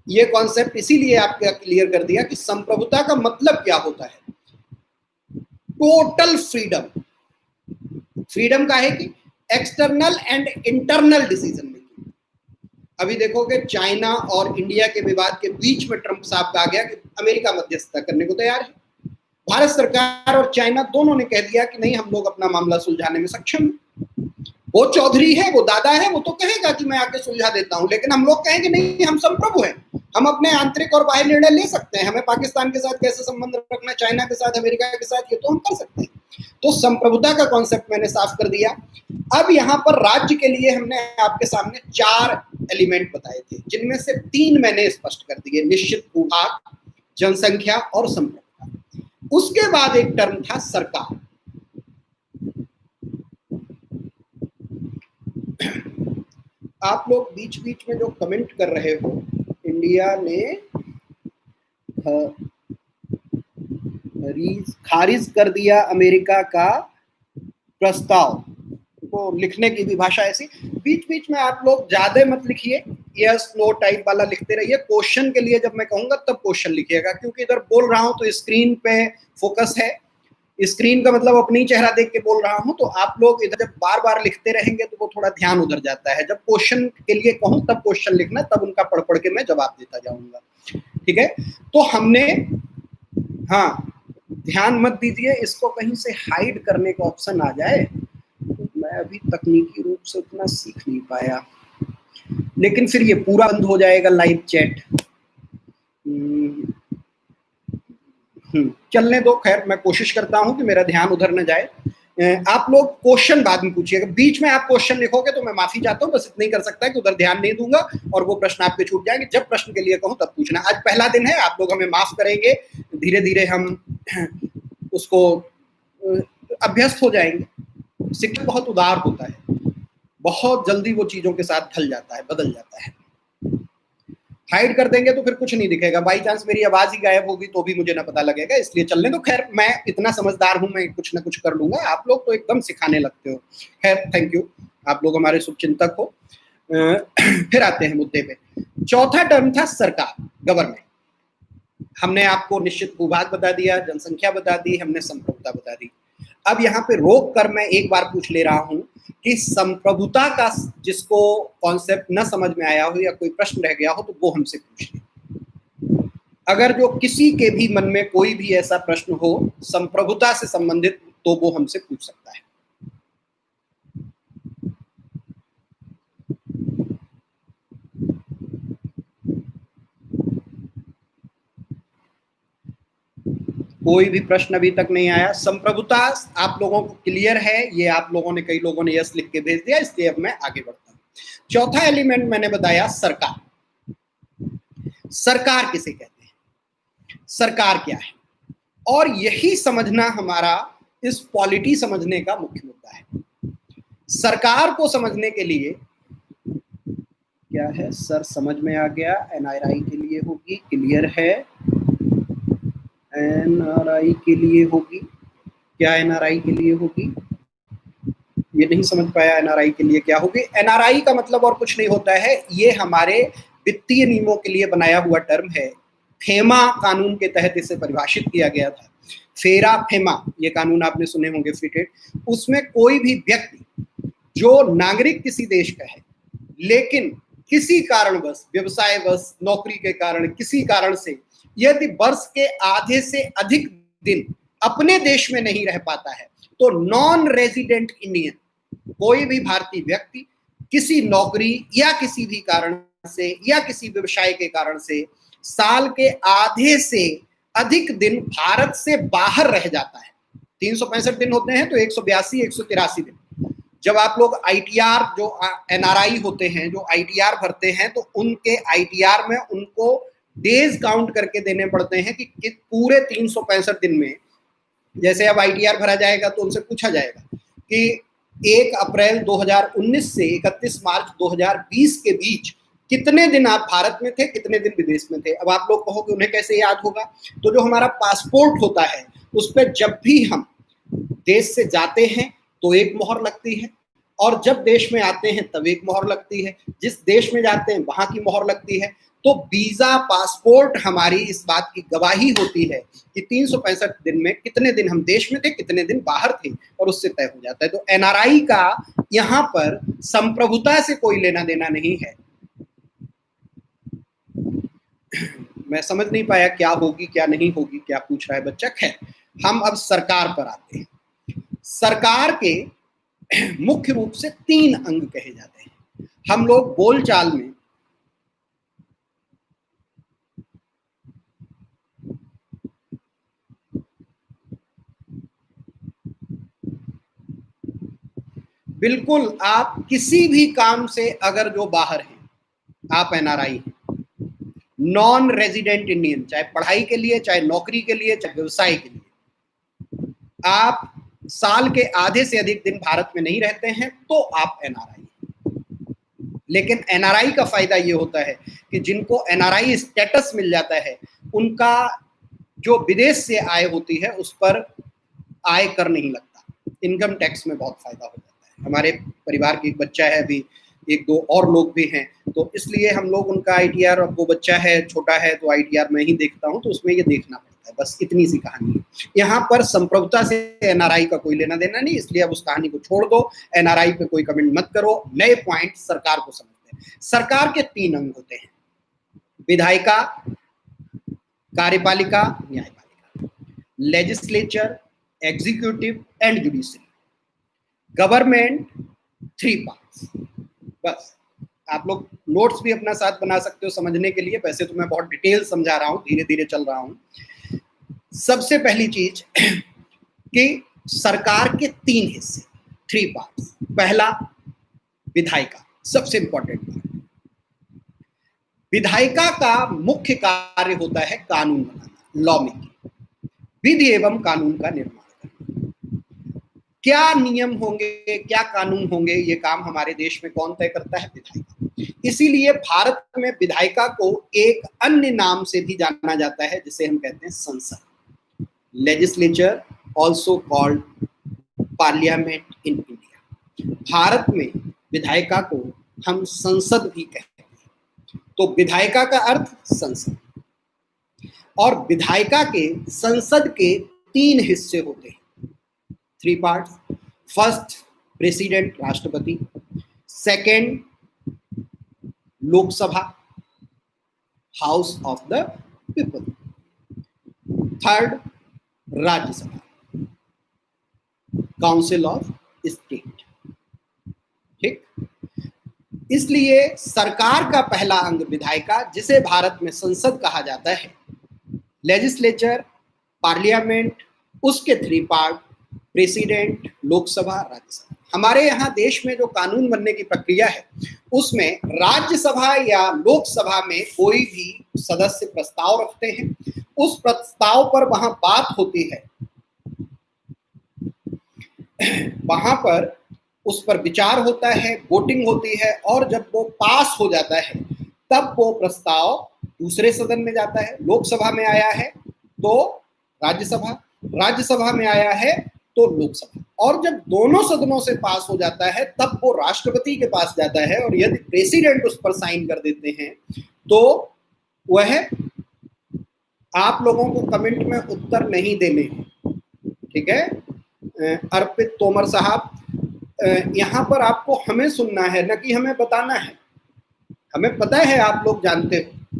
ये कॉन्सेप्ट इसीलिए आपका क्लियर कर दिया कि संप्रभुता का मतलब क्या होता है। टोटल फ्रीडम, फ्रीडम का है कि external and internal decision making. अभी देखोगे चाइना और इंडिया के विवाद के बीच में ट्रंप साहब का आ गया कि अमेरिका मध्यस्थता करने को तैयार है। भारत सरकार और चाइना दोनों ने कह दिया कि नहीं, हम लोग अपना मामला सुलझाने में सक्षम हैं। वो चौधरी है, वो दादा है, वो तो कहेगा कि मैं आके सुलझा देता हूं, लेकिन हम लोग कहेंगे नहीं, हम संप्रभु हैं, हम अपने आंतरिक और बाह्य निर्णय ले सकते हैं, हमें पाकिस्तान के साथ कैसे संबंध रखना, चाइना के साथ, अमेरिका के साथ, ये तो हम कर सकते हैं। तो संप्रभुता का कॉन्सेप्ट मैंने साफ कर दिया। अब यहाँ पर राज्य के लिए हमने आपके सामने 4 एलिमेंट बताए थे, जिनमें से 3 मैंने स्पष्ट कर दिए, निश्चित भूभाग, जनसंख्या और संप्रभुता। उसके बाद एक टर्म था सरकार। आप लोग बीच बीच में जो कमेंट कर रहे हो, इंडिया ने खारिज कर दिया अमेरिका का प्रस्ताव, को लिखने की भी भाषा ऐसी, बीच बीच में आप लोग ज्यादा मत लिखिए, यस नो टाइप वाला लिखते रहिए। क्वेश्चन के लिए जब मैं कहूंगा तब क्वेश्चन लिखिएगा, क्योंकि इधर बोल रहा हूं तो स्क्रीन पे फोकस है, स्क्रीन का मतलब अपनी चेहरा देख के बोल रहा हूं, तो आप लोग इधर जब बार बार लिखते रहेंगे तो वो थोड़ा ध्यान उधर जाता है। जब क्वेश्चन के लिए कहूं तब क्वेश्चन लिखना, तब उनका पढ़ पढ़ के मैं जवाब देता जाऊंगा, ठीक है। तो हमने, हाँ ध्यान मत दीजिए, इसको कहीं से हाइड करने का ऑप्शन आ जाए, मैं अभी तकनीकी रूप से उतना सीख नहीं पाया, लेकिन फिर ये पूरा बंद हो जाएगा लाइव चैट। चलने दो, खैर मैं कोशिश करता हूं कि मेरा ध्यान उधर न जाए। आप लोग क्वेश्चन बाद में पूछिएगा, बीच में आप क्वेश्चन लिखोगे तो मैं माफी चाहता हूं, बस इतना ही कर सकता है कि उधर ध्यान नहीं दूंगा और वो प्रश्न आपके छूट जाएंगे। जब प्रश्न के लिए कहूं तब पूछना। आज पहला दिन है, आप लोग हमें माफ करेंगे, धीरे धीरे हम उसको अभ्यस्त हो जाएंगे। शिक्षक बहुत उदार होता है, बहुत जल्दी वो चीजों के साथ ढल जाता है, बदल जाता है। हाइड कर देंगे तो फिर कुछ नहीं दिखेगा, बाई चांस मेरी आवाज ही गायब होगी तो भी मुझे ना पता लगेगा, इसलिए चलने दो। खैर मैं इतना समझदार हूं, मैं कुछ ना कुछ कर लूंगा, आप लोग तो एकदम सिखाने लगते हो। खैर थैंक यू, आप लोग हमारे शुभचिंतक हो। फिर आते हैं मुद्दे पे। चौथा टर्म था सरकार, गवर्नमेंट। हमने आपको निश्चित भूभाग बता दिया, जनसंख्या बता दी, हमने संप्रभुता बता दी। अब यहाँ पे रोक कर मैं एक बार पूछ ले रहा हूं कि संप्रभुता का जिसको कॉन्सेप्ट न समझ में आया हो या कोई प्रश्न रह गया हो तो वो हमसे पूछ ले। अगर जो किसी के भी मन में कोई भी ऐसा प्रश्न हो संप्रभुता से संबंधित, तो वो हमसे पूछ सकता है। कोई भी प्रश्न अभी तक नहीं आया। संप्रभुता आप लोगों को क्लियर है, ये आप लोगों ने, कई लोगों ने यस लिख के भेज दिया, इसलिए अब मैं आगे बढ़ता हूं। चौथा एलिमेंट मैंने बताया सरकार। सरकार किसे कहते हैं, सरकार क्या है, और यही समझना हमारा इस पॉलिटी समझने का मुख्य मुद्दा है। सरकार को समझने के लिए क्या है सर, समझ में आ गया, एनआरआई के लिए होगी, क्लियर है, एनआरआई के लिए होगी। क्या एनआरआई के लिए होगी, ये नहीं समझ पाया, एनआरआई के लिए क्या होगी। एनआरआई का मतलब और कुछ नहीं होता है, ये हमारे वित्तीय नियमों के लिए बनाया हुआ टर्म है। फेमा कानून के तहत इसे परिभाषित किया गया था। फेरा फेमा, ये कानून आपने सुने होंगे, फ्री, उसमें कोई भी व्यक्ति जो नागरिक किसी देश का है लेकिन किसी कारणवश, व्यवसायवश, नौकरी के कारण, किसी कारण से यदि वर्ष के आधे से अधिक दिन अपने देश में नहीं रह पाता है तो नॉन रेजिडेंट इंडियन, कोई भी भारतीय व्यक्ति किसी नौकरी या किसी भी कारण से या किसी व्यवसाय के कारण से साल के आधे से अधिक दिन भारत से बाहर रह जाता है। 365 दिन होते हैं तो 182 183 दिन। जब आप लोग आईटीआर, जो एनआरआई होते हैं, जो आईटीआर भरते हैं, तो उनके आईटीआर में उनको डेज काउंट करके देने पड़ते हैं कि पूरे 365 दिन में, जैसे अब आईटीआर भरा जाएगा तो उनसे पूछा जाएगा कि 1 अप्रैल 2019 से 31 मार्च 2020 के बीच कितने दिन आप भारत में थे, कितने दिन विदेश में थे। अब आप लोग कहोगे उन्हें कैसे याद होगा, तो जो हमारा पासपोर्ट होता है उस पर जब भी हम देश से जाते हैं तो एक मोहर लगती है, और जब देश में आते हैं तब एक मोहर लगती है, जिस देश में जाते हैं वहां की मोहर लगती है। तो वीजा, पासपोर्ट हमारी इस बात की गवाही होती है कि 365 दिन में कितने दिन हम देश में थे, कितने दिन बाहर थे, और उससे तय हो जाता है। तो एनआरआई का यहाँ पर संप्रभुता से कोई लेना देना नहीं है। मैं समझ नहीं पाया क्या होगी क्या नहीं होगी, क्या पूछ रहा है बच्चा। खैर, हम अब सरकार पर आते हैं। सरकार के मुख्य रूप से 3 अंग कहे जाते हैं। हम लोग बोलचाल में बिल्कुल, आप किसी भी काम से अगर जो बाहर हैं, आप एनआरआई हैं, नॉन रेजिडेंट इंडियन, चाहे पढ़ाई के लिए, चाहे नौकरी के लिए, चाहे व्यवसाय के लिए, आप साल के आधे से अधिक दिन भारत में नहीं रहते हैं तो आप एनआरआई हैं। लेकिन एनआरआई का फायदा ये होता है कि जिनको एनआरआई स्टेटस मिल जाता है, उनका जो विदेश से आय होती है उस पर आय कर नहीं लगता, इनकम टैक्स में बहुत फायदा हो जाता है। हमारे परिवार की एक बच्चा है, अभी 1-2 और लोग भी हैं, तो इसलिए हम लोग उनका आईटीआर, अब वो बच्चा है, छोटा है, तो आईटीआर मैं ही देखता हूँ, तो उसमें ये देखना पड़ता है। बस इतनी सी कहानी है। यहाँ पर संप्रभुता से एनआरआई का कोई लेना देना नहीं, इसलिए अब उस कहानी को छोड़ दो, एनआरआई पे कोई कमेंट मत करो। नए पॉइंट सरकार को समझते हैं। सरकार के 3 अंग होते हैं: विधायिका, कार्यपालिका, न्यायपालिका, legislature, executive and judiciary. Government 3 parts. बस आप लोग नोट्स भी अपना साथ बना सकते हो समझने के लिए। वैसे तो मैं बहुत डिटेल समझा रहा हूं, धीरे धीरे चल रहा हूं। सबसे पहली चीज कि सरकार के 3 हिस्से, 3 पार्ट्स। पहला, विधायिका, सबसे इंपॉर्टेंट पार्ट। विधायिका का मुख्य कार्य होता है कानून बनाना, लॉ मेकिंग, विधि एवं कानून का निर्माण। क्या नियम होंगे, क्या कानून होंगे, ये काम हमारे देश में कौन तय करता है? विधायिका। इसीलिए भारत में विधायिका को एक अन्य नाम से भी जाना जाता है, जिसे हम कहते हैं संसद, legislature, also called parliament in India. Bharat में विधायिका को हम संसद भी कहते हैं। तो विधायिका का अर्थ संसद, और विधायिका के संसद के 3 हिस्से होते हैं, 3 पार्ट्स। फर्स्ट, प्रेसिडेंट, राष्ट्रपति। Second, Lok Sabha, house of the people. Third, Rajya Sabha, council of state. ठीक, इसलिए सरकार का पहला अंग विधायिका, जिसे भारत में संसद कहा जाता है, लेजिस्लेचर, पार्लियामेंट, उसके 3 पार्ट, प्रेसिडेंट, लोकसभा, राज्यसभा। हमारे यहाँ देश में जो कानून बनने की प्रक्रिया है, उसमें राज्यसभा या लोकसभा में कोई भी सदस्य प्रस्ताव रखते हैं, उस प्रस्ताव पर वहां बात होती है, वहां पर उस पर विचार होता है, वोटिंग होती है, और जब वो पास हो जाता है तब वो प्रस्ताव दूसरे सदन में जाता है। लोकसभा में आया है तो राज्यसभा, राज्यसभा में आया है तो लोकसभा, और जब दोनों सदनों से पास हो जाता है तब वो राष्ट्रपति के पास जाता है, और यदि प्रेसिडेंट उस पर साइन कर देते हैं तो वह, आप लोगों को कमेंट में उत्तर नहीं देने हैं, ठीक है? अर्पित तोमर साहब, यहाँ पर आपको हमें सुनना है, न कि हमें बताना है। हमें पता है, आप लोग जानते हो,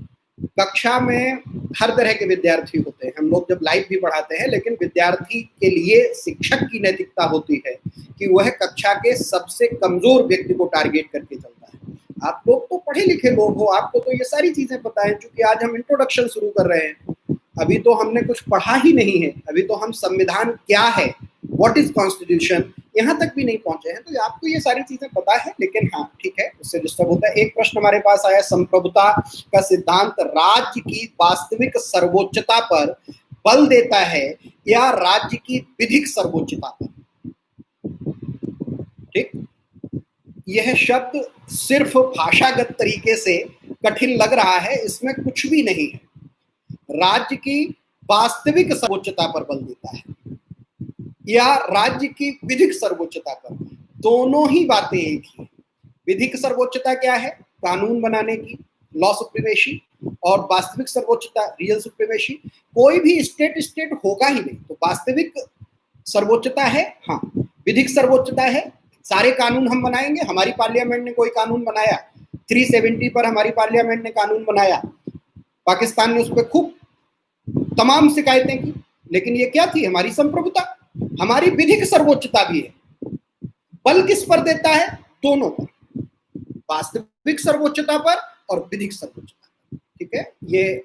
कक्षा में हर तरह के विद्यार्थी होते हैं, हम लोग जब लाइव भी पढ़ाते हैं, लेकिन विद्यार्थी के लिए शिक्षक की नैतिकता होती है कि वह कक्षा के सबसे कमजोर व्यक्ति को टारगेट करके चलता है। आप लोग तो पढ़े लिखे लोग हो, आपको तो ये सारी चीजें पता है, क्योंकि आज हम इंट्रोडक्शन शुरू कर रहे हैं, अभी तो हमने कुछ पढ़ा ही नहीं है, अभी तो हम संविधान क्या है, व्हाट इज कॉन्स्टिट्यूशन, यहाँ तक भी नहीं पहुंचे हैं, तो आपको ये सारी चीजें पता है। लेकिन हाँ ठीक है, उससे डिस्टर्ब होता है। एक प्रश्न हमारे पास आया, संप्रभुता का सिद्धांत राज्य की वास्तविक सर्वोच्चता पर बल देता है या राज्य की विधिक सर्वोच्चता पर? ठीक, यह शब्द सिर्फ भाषागत तरीके से कठिन लग रहा है, इसमें कुछ भी नहीं है। राज्य की वास्तविक सर्वोच्चता पर बल देता है या राज्य की विधिक सर्वोच्चता पर, दोनों ही बातें एक ही। विधिक सर्वोच्चता क्या है? कानून बनाने की, लॉ सुप्रीमेसी, और वास्तविक सर्वोच्चता रियल सुप्रीमेसी। कोई भी स्टेट होगा ही नहीं, तो वास्तविक सर्वोच्चता है, हाँ। विधिक सर्वोच्चता है, सारे कानून हम बनाएंगे। हमारी पार्लियामेंट ने कोई कानून बनाया, 370 पर हमारी पार्लियामेंट ने कानून बनाया, पाकिस्तान ने उस पर खूब तमाम शिकायतें की, लेकिन ये क्या थी? हमारी संप्रभुता। हमारी विधिक सर्वोच्चता भी है। बल किस पर देता है? दोनों पर, वास्तविक सर्वोच्चता पर और विधिक सर्वोच्चता पर। ठीक है, ये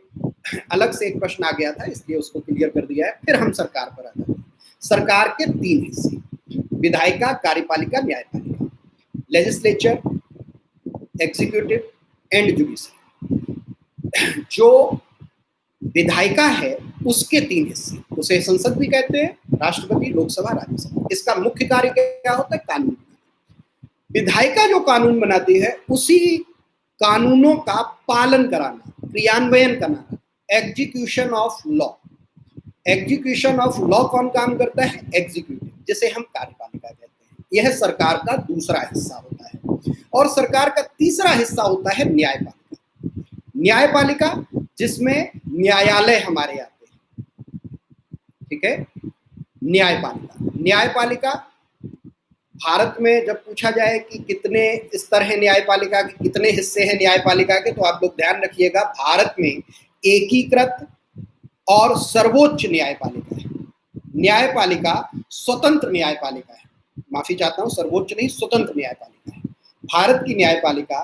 अलग से एक प्रश्न आ गया था, इसलिए उसको क्लियर कर दिया है। फिर हम सरकार पर आ जाते हैं। सरकार के 3 हिस्से, विधायिका, कार्यपालिका, न्यायपालिका। Legislature, executive and judiciary. जो विधायिका है उसके 3 हिस्से, उसे संसद भी कहते हैं, राष्ट्रपति, लोकसभा, राज्यसभा। इसका मुख्य कार्य क्या होता है? कानून बनाना। विधायिका जो कानून बनाती है, उसी कानूनों का पालन कराना, क्रियान्वयन कराना, execution of law. Execution of law कौन काम करता है? एग्जीक्यूटिव, जिसे हम कार्यपालिका कहते हैं। यह सरकार का दूसरा हिस्सा होता है। और सरकार का तीसरा हिस्सा होता है न्यायपालिका। न्यायपालिका जिसमें न्यायालय हमारे आते हैं। ठीक है, न्यायपालिका भारत में जब पूछा जाए कि कितने स्तर है न्यायपालिका के, कितने हिस्से हैं न्यायपालिका के, तो आप लोग ध्यान रखिएगा, भारत में एकीकृत और सर्वोच्च न्यायपालिका है। न्यायपालिका स्वतंत्र न्यायपालिका है, माफी चाहता हूं, सर्वोच्च नहीं, स्वतंत्र न्यायपालिका है। भारत की न्यायपालिका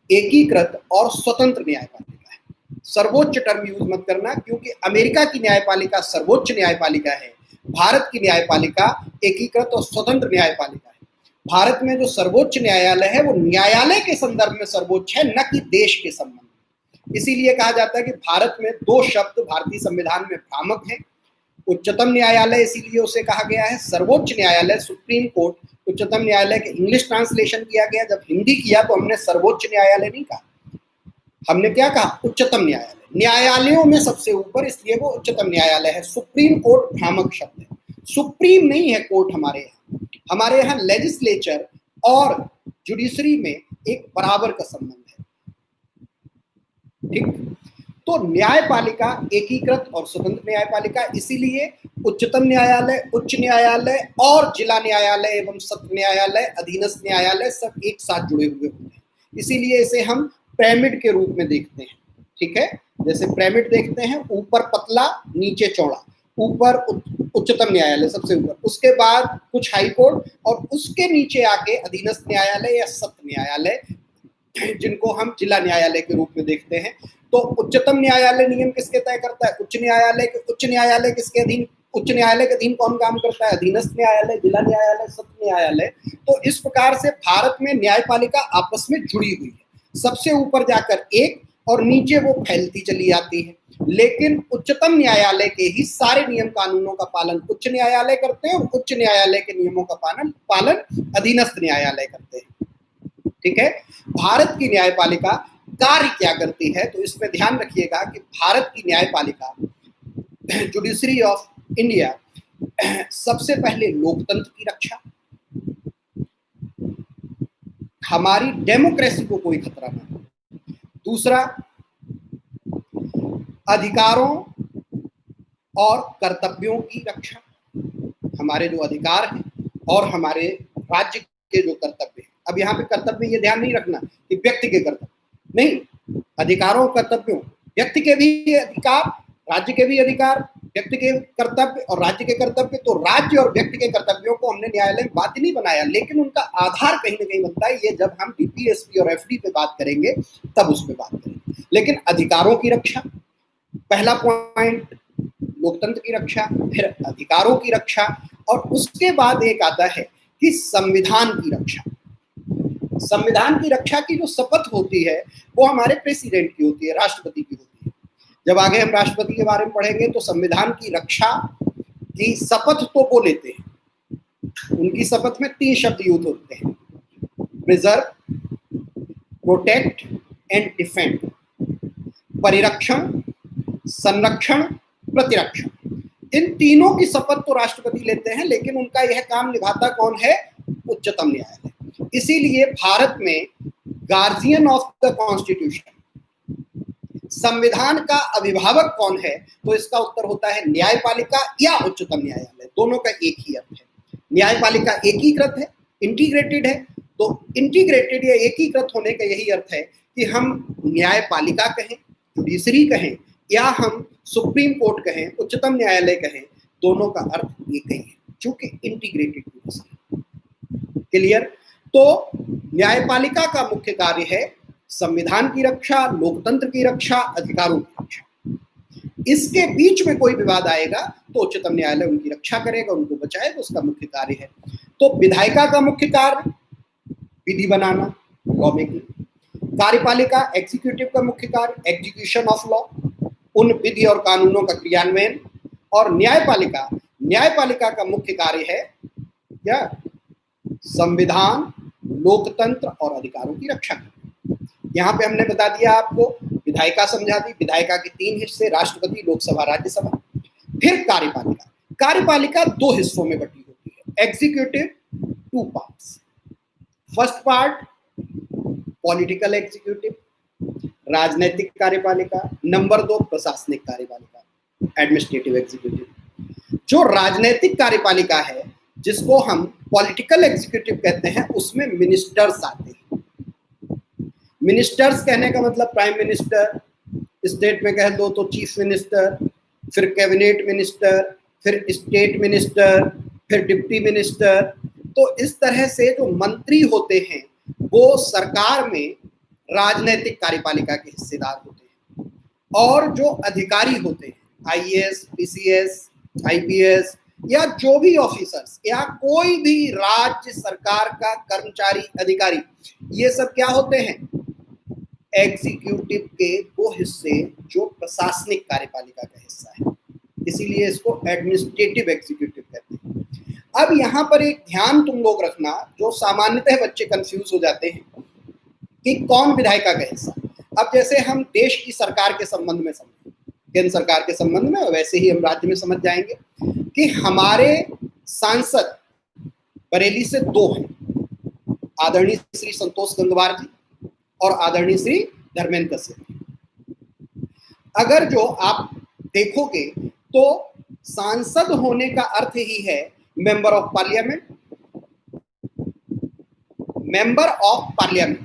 एकीकृत और स्वतंत्र न्यायपालिका है। सर्वोच्च टर्म यूज मत करना, क्योंकि अमेरिका की न्यायपालिका सर्वोच्च न्यायपालिका है, भारत की न्यायपालिका एकीकृत और स्वतंत्र न्यायपालिका है। भारत में जो सर्वोच्च न्यायालय है वो न्यायालय के संदर्भ में सर्वोच्च है, न कि देश के संबंध में। इसीलिए कहा जाता है कि भारत में 2 शब्द भारतीय संविधान में भ्रामक हैं। उच्चतम न्यायालय इसीलिए उसे कहा गया है, सर्वोच्च न्यायालय, सुप्रीम कोर्ट। उच्चतम न्यायालय के इंग्लिश ट्रांसलेशन किया गया, जब हिंदी किया तो हमने सर्वोच्च न्यायालय नहीं कहा, हमने क्या कहा? उच्चतम न्यायालय। न्यायालयों में सबसे ऊपर, इसलिए वो उच्चतम न्यायालय है। सुप्रीम कोर्ट भ्रामक शब्द है, सुप्रीम नहीं है कोर्ट हमारे यहाँ। हमारे यहाँ लेजिस्लेचर और जुडिशरी में एक बराबर का संबंध है। ठीक, तो न्यायपालिका एकीकृत और स्वतंत्र न्यायपालिका, इसीलिए उच्चतम न्यायालय, उच्च न्यायालय और जिला न्यायालय एवं सत्र न्यायालय, अधीनस्थ न्यायालय सब एक साथ जुड़े हुए होते हैं। इसीलिए इसे हम पिरामिड के रूप में देखते हैं। ठीक है, जैसे पिरामिड देखते हैं, ऊपर पतला नीचे चौड़ा, ऊपर उच्चतम न्यायालय सबसे ऊपर, उसके बाद कुछ हाई कोर्ट, और उसके नीचे आके अधीनस्थ न्यायालय या सत्र न्यायालय, जिनको हम जिला न्यायालय के रूप में देखते हैं। तो उच्चतम न्यायालय नियम किसके तय करता है? उच्च न्यायालय किसके अधीन? उच्च न्यायालय के अधीन कौन काम करता है? अधीनस्थ न्यायालय, जिला न्यायालय, सत्र न्यायालय। तो इस प्रकार से भारत में न्यायपालिका आपस में जुड़ी हुई है, सबसे ऊपर जाकर एक और नीचे वो फैलती चली जाती है। लेकिन उच्चतम न्यायालय के ही सारे नियम कानूनों का पालन उच्च न्यायालय करते हैं, और उच्च न्यायालय के नियमों का पालन अधीनस्थ न्यायालय करते हैं। ठीक है, भारत की न्यायपालिका कार्य क्या करती है, तो इसमें ध्यान रखिएगा कि भारत की न्यायपालिका, जुडिशरी ऑफ इंडिया, सबसे पहले लोकतंत्र की रक्षा, हमारी डेमोक्रेसी को कोई खतरा ना हो। दूसरा, अधिकारों और कर्तव्यों की रक्षा, हमारे जो अधिकार हैं और हमारे राज्य के जो कर्तव्य हैं। अब यहाँ पे कर्तव्य ये ध्यान नहीं रखना कि व्यक्ति के कर्तव्य नहीं, अधिकारों कर्तव्यों, व्यक्ति के भी अधिकार, राज्य के भी अधिकार, व्यक्ति के कर्तव्य और राज्य के कर्तव्य। तो राज्य और व्यक्ति के कर्तव्यों को हमने न्यायालय में बात ही नहीं बनाया, लेकिन उनका आधार कहीं ना कहीं बनता है। ये जब हम डीपीएसपी और एफडी पे बात करेंगे तब उस पर बात करेंगे। लेकिन अधिकारों की रक्षा, पहला पॉइंट लोकतंत्र की रक्षा, फिर अधिकारों की रक्षा, और उसके बाद एक आता है कि संविधान की रक्षा। संविधान की रक्षा की जो शपथ होती है वो हमारे प्रेसिडेंट की होती है, राष्ट्रपति की होती है। जब आगे हम राष्ट्रपति के बारे में पढ़ेंगे तो संविधान की रक्षा की शपथ तो वो लेते हैं। उनकी शपथ में 3 शब्द यूज होते हैं, प्रिजर्व, प्रोटेक्ट एंड डिफेंड। परिरक्षण, संरक्षण, प्रतिरक्षण, इन तीनों की शपथ तो राष्ट्रपति लेते हैं, लेकिन उनका यह काम निभाता कौन है? उच्चतम न्यायालय। इसीलिए भारत में गार्जियन ऑफ द कॉन्स्टिट्यूशन, संविधान का अभिभावक कौन है? तो इसका उत्तर होता है न्यायपालिका या उच्चतम न्यायालय। दोनों का एक ही अर्थ है। न्यायपालिका एकीकृत है, इंटीग्रेटेड है। तो इंटीग्रेटेड या एकीकृत होने का यही अर्थ है कि हम न्यायपालिका कहें, जुडिशरी कहें, या हम सुप्रीम कोर्ट कहें, उच्चतम न्यायालय कहें, दोनों का अर्थ एक ही है, चूंकि इंटीग्रेटेड जुडिशरी। क्लियर? तो न्यायपालिका का मुख्य कार्य है संविधान की रक्षा, लोकतंत्र की रक्षा, अधिकारों की रक्षा। इसके बीच में कोई विवाद आएगा तो उच्चतम न्यायालय उनकी रक्षा करेगा, उनको बचाएगा, उसका मुख्य कार्य है। तो विधायिका का मुख्य कार्य विधि बनाना, लॉ मेकिंग। कार्यपालिका एग्जीक्यूटिव का मुख्य कार्य एग्जीक्यूशन ऑफ लॉ, उन विधि और कानूनों का क्रियान्वयन। और न्यायपालिका का मुख्य कार्य है क्या? संविधान, लोकतंत्र और अधिकारों की रक्षा करना। यहाँ पे हमने बता दिया आपको, विधायिका समझा दी। विधायिका के 3 हिस्से, राष्ट्रपति, लोकसभा, राज्यसभा। फिर कार्यपालिका 2 हिस्सों में बटी होती है। Executive 2 parts. First part political executive, राजनीतिक कार्यपालिका। नंबर 2 प्रशासनिक कार्यपालिका, एडमिनिस्ट्रेटिव एग्जीक्यूटिव। जो राजनीतिक कार्यपालिका है, जिसको हम पॉलिटिकल एग्जीक्यूटिव कहते हैं, उसमें मिनिस्टर्स आते हैं। मिनिस्टर्स कहने का मतलब प्राइम मिनिस्टर, स्टेट में कह दो तो चीफ मिनिस्टर, फिर कैबिनेट मिनिस्टर, फिर स्टेट मिनिस्टर, फिर डिप्टी मिनिस्टर। तो इस तरह से जो मंत्री होते हैं वो सरकार में राजनीतिक कार्यपालिका के हिस्सेदार होते हैं। और जो अधिकारी होते हैं, आईएएस, पीसीएस, आईपीएस, या जो भी ऑफिसर्स या कोई भी राज्य सरकार का कर्मचारी, अधिकारी, ये सब क्या होते हैं? एग्जीक्यूटिव के वो हिस्से जो प्रशासनिक कार्यपालिका का हिस्सा है। इसीलिए इसको एडमिनिस्ट्रेटिव एग्जीक्यूटिव कहते हैं। अब यहाँ पर एक ध्यान तुम लोग रखना, जो सामान्यतः बच्चे कंफ्यूज हो जाते हैं कि कौन विधायिका का हिस्सा। अब जैसे हम देश की सरकार के संबंध में समझें, केंद्र सरकार के संबंध में, वैसे ही हम राज्य में समझ जाएंगे कि हमारे सांसद बरेली से 2 हैं, आदरणीय श्री संतोष गंगवार जी और आदरणीय श्री धर्मेंद्र कश्यप। अगर जो आप देखोगे तो सांसद होने का अर्थ ही है member of parliament. Member of parliament,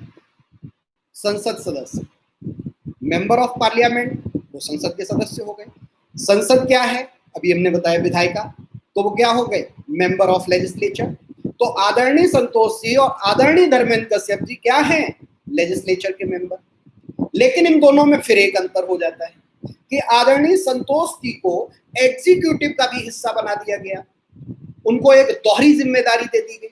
संसद सदस्य। मेंबर ऑफ पार्लियामेंट वो संसद के सदस्य हो गए। संसद क्या है? अभी हमने बताया विधायिका, तो वो क्या हो गए? Member of legislature. तो आदरणीय संतोष जी और आदरणीय धर्मेंद्र कश्यप जी क्या हैं? लेजिस्लेचर के मेंबर। लेकिन इन दोनों में फिर एक अंतर हो जाता है कि आदरणीय संतोष जी को एग्जीक्यूटिव का भी हिस्सा बना दिया गया। उनको एक दोहरी जिम्मेदारी दे दी गई।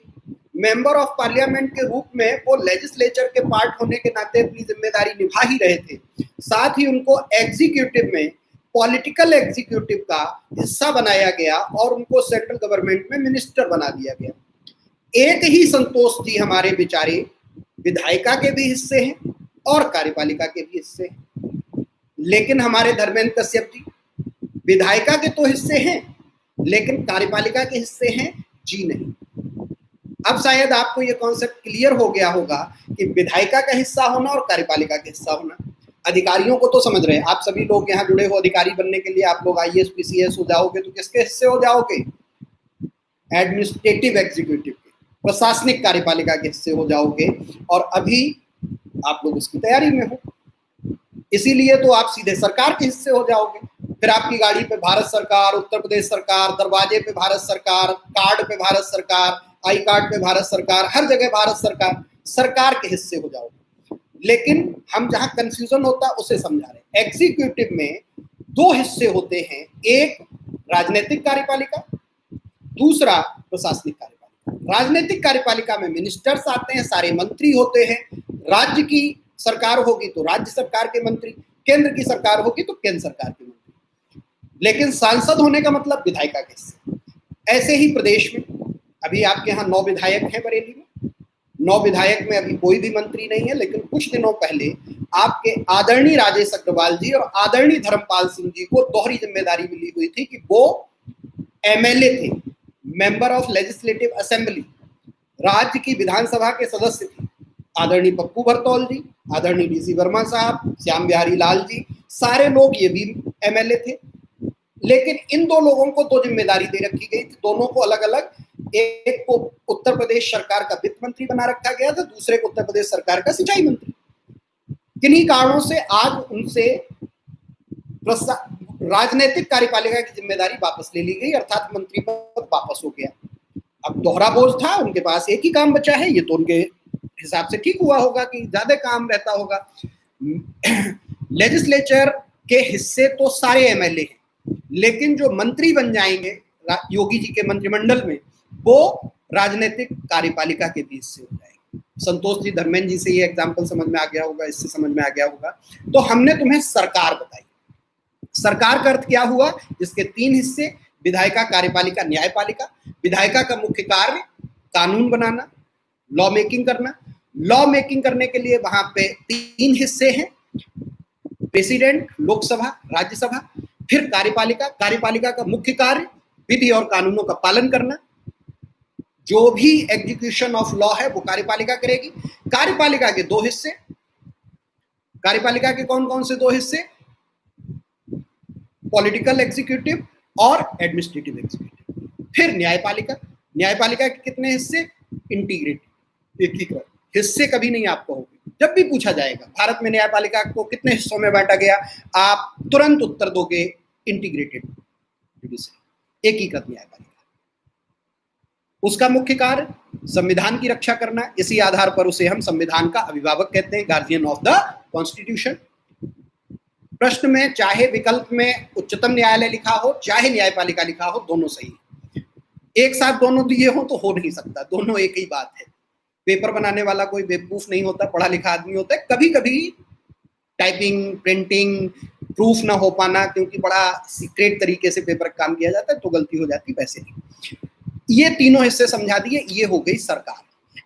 मेंबर ऑफ पार्लियामेंट के रूप में वो लेजिस्लेचर के पार्ट होने के नाते अपनी जिम्मेदारी निभा ही रहे थे, साथ ही उनको एग्जीक्यूटिव में पॉलिटिकल एग्जीक्यूटिव का हिस्सा बनाया गया और उनको सेंट्रल गवर्नमेंट में मिनिस्टर बना दिया गया। एक ही संतोष जी हमारे बेचारे विधायिका के भी हिस्से हैं और कार्यपालिका के भी हिस्से हैं। लेकिन हमारे धर्मेंद्र कश्यप जी विधायिका के तो हिस्से हैं, लेकिन कार्यपालिका के हिस्से हैं जी नहीं। अब शायद आपको ये कॉन्सेप्ट क्लियर हो गया होगा कि विधायिका का हिस्सा होना और कार्यपालिका का हिस्सा होना। अधिकारियों को तो समझ रहे हैं आप सभी लोग, यहाँ जुड़े हो अधिकारी बनने के लिए। आप लोग आईएएस पीसीएस हो जाओगे तो किसके हिस्से हो जाओगे? एडमिनिस्ट्रेटिव एग्जीक्यूटिव के, प्रशासनिक कार्यपालिका के हिस्से हो जाओगे। और अभी आप लोग उसकी तैयारी में हो। इसीलिए तो आप सीधे सरकार के हिस्से हो जाओगे। फिर आपकी गाड़ी पे भारत सरकार, उत्तर प्रदेश सरकार, दरवाजे पे भारत सरकार, कार्ड पे भारत सरकार, आई कार्ड पे भारत सरकार, हर जगह भारत सरकार, सरकार के हिस्से हो जाओगे। लेकिन हम जहां कंफ्यूजन होता है उसे समझा रहे। एग्जीक्यूटिव में दो हिस्से होते हैं, एक राजनीतिक कार्यपालिका, दूसरा प्रशासनिक कार्यपालिका। राजनीतिक कार्यपालिका में मिनिस्टर्स आते हैं, सारे मंत्री होते हैं। राज्य की सरकार होगी तो राज्य सरकार के मंत्री, केंद्र की सरकार होगी तो केंद्र सरकार के मंत्री। लेकिन सांसद होने का मतलब विधायिका के हिस्से। ऐसे ही प्रदेश में अभी आपके यहाँ 9 विधायक हैं बरेली में। 9 विधायक में अभी कोई भी मंत्री नहीं है, लेकिन कुछ दिनों पहले आपके आदरणीय राजेश अग्रवाल जी और आदरणीय धर्मपाल सिंह जी को दोहरी जिम्मेदारी मिली हुई थी कि वो एमएलए थे, मेंबर ऑफ लेजिस्लेटिव असेंबली, राज्य की विधानसभा के सदस्य थे। आदरणीय पप्पू भरतौल जी, आदरणीय डीसी वर्मा साहब, श्याम बिहारी लाल जी, सारे लोग ये भी एमएलए थे। लेकिन इन दो लोगों को दो जिम्मेदारी दे रखी गई थी, दोनों को अलग अलग। एक को उत्तर प्रदेश सरकार का वित्त मंत्री बना रखा गया था, दूसरे को उत्तर प्रदेश सरकार का सिंचाई मंत्री। किन्हीं कारणों से आज उनसे राजनीतिक कार्यपालिका की जिम्मेदारी वापस ले ली गई, अर्थात मंत्री पद वापस हो गया। अब दोहरा बोझ था, उनके पास एक ही काम बचा है। ये तो उनके हिसाब से ठीक हुआ होगा कि ज्यादा काम रहता होगा। लेजिस्लेचर के हिस्से तो सारे एमएलए हैं, लेकिन जो मंत्री बन जाएंगे योगी जी के मंत्रिमंडल में, वो राजनीतिक कार्यपालिका के बीच से हो जाएंगे। संतोष जी, धर्मेंद्र जी से ये एग्जाम्पल समझ में आ गया होगा, इससे समझ में आ गया होगा। तो हमने तुम्हें सरकार बताई। सरकार का अर्थ क्या हुआ, जिसके 3 हिस्से, विधायिका, कार्यपालिका, न्यायपालिका। विधायिका का मुख्य कार्य कानून बनाना, लॉ मेकिंग करना। लॉ मेकिंग करने के लिए वहां पे 3 हिस्से हैं, प्रेसिडेंट, लोकसभा, राज्यसभा। फिर कार्यपालिका, कार्यपालिका का मुख्य कार्य विधि और कानूनों का पालन करना। जो भी एग्जीक्यूशन ऑफ लॉ है वो कार्यपालिका करेगी। कार्यपालिका के 2 हिस्से, कार्यपालिका के कौन कौन से 2 हिस्से, पॉलिटिकल एग्जीक्यूटिव और एडमिनिस्ट्रेटिव एग्जीक्यूटिव। फिर न्यायपालिका, न्यायपालिका के कितने हिस्से, इंटीग्रेटेड, एकीकृत। हिस्से कभी नहीं आप कहोगे, जब भी पूछा जाएगा भारत में न्यायपालिका को कितने हिस्सों में बांटा गया, आप तुरंत उत्तर दोगे इंटीग्रेटेड जुडिशरी, एकीकृत न्यायपालिका। उसका मुख्य कार्य संविधान की रक्षा करना। इसी आधार पर उसे हम संविधान का अभिभावक कहते हैं, गार्जियन ऑफ द कॉन्स्टिट्यूशन। प्रश्न में चाहे विकल्प में उच्चतम न्यायालय लिखा हो, चाहे न्यायपालिका लिखा हो, दोनों सही है। एक साथ दोनों दिए हो तो हो नहीं सकता, दोनों एक ही बात है। पेपर बनाने वाला कोई बेवकूफ नहीं होता, पढ़ा लिखा आदमी होता है। कभी कभी टाइपिंग, प्रिंटिंग, प्रूफ ना हो पाना, क्योंकि बड़ा सीक्रेट तरीके से पेपर काम किया जाता है तो गलती हो जाती, वैसे नहीं। ये तीनों हिस्से समझा दिए, ये हो गई सरकार।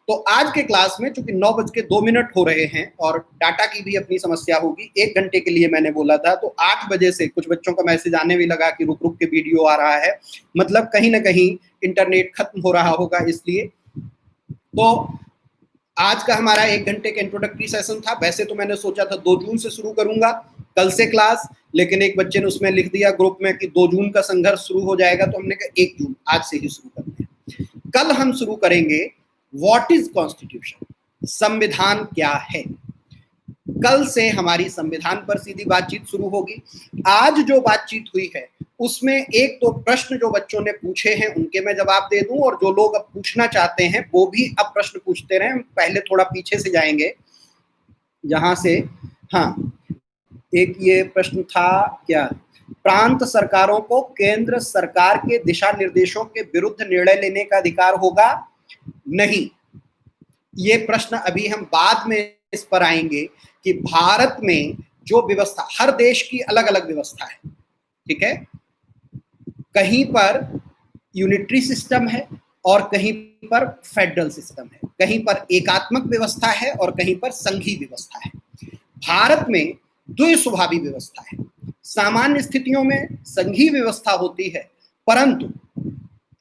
तो आज के क्लास में चूंकि 9:02 हो रहे हैं और डाटा की भी अपनी समस्या होगी, 1 घंटे के लिए मैंने बोला था, तो 8 बजे से कुछ बच्चों का मैसेज आने भी लगा कि रुक रुक के वीडियो आ रहा है, मतलब कहीं ना कहीं इंटरनेट खत्म हो रहा होगा, इसलिए। तो आज का हमारा 1 घंटे का इंट्रोडक्टरी सेशन था। वैसे तो मैंने सोचा था 2 जून से शुरू करूंगा, कल से क्लास, लेकिन एक बच्चे ने उसमें लिख दिया ग्रुप में कि 2 जून का संघर्ष शुरू हो जाएगा, तो हमने कहा 1 जून आज से ही शुरू करते हैं। कल हम शुरू करेंगे व्हाट इज कॉन्स्टिट्यूशन, संविधान क्या है। कल से हमारी संविधान पर सीधी बातचीत शुरू होगी। आज जो बातचीत हुई है उसमें 1-2 प्रश्न जो बच्चों ने पूछे हैं उनके मैं जवाब दे दूं, और जो लोग अब पूछना चाहते हैं वो भी अब प्रश्न पूछते रहे। पहले थोड़ा पीछे से जाएंगे, जहां से, हाँ, एक ये प्रश्न था क्या, प्रांत सरकारों को केंद्र सरकार के दिशा निर्देशों के विरुद्ध निर्णय लेने का अधिकार होगा? नहीं। ये प्रश्न अभी हम बाद में इस पर आएंगे कि भारत में जो व्यवस्था, हर देश की अलग अलग व्यवस्था है, ठीक है। कहीं पर यूनिटरी सिस्टम है और कहीं पर फेडरल सिस्टम है, कहीं पर एकात्मक व्यवस्था है और कहीं पर संघीय व्यवस्था है। भारत में द्विस्वभावी व्यवस्था है। सामान्य स्थितियों में संघीय व्यवस्था होती है, परंतु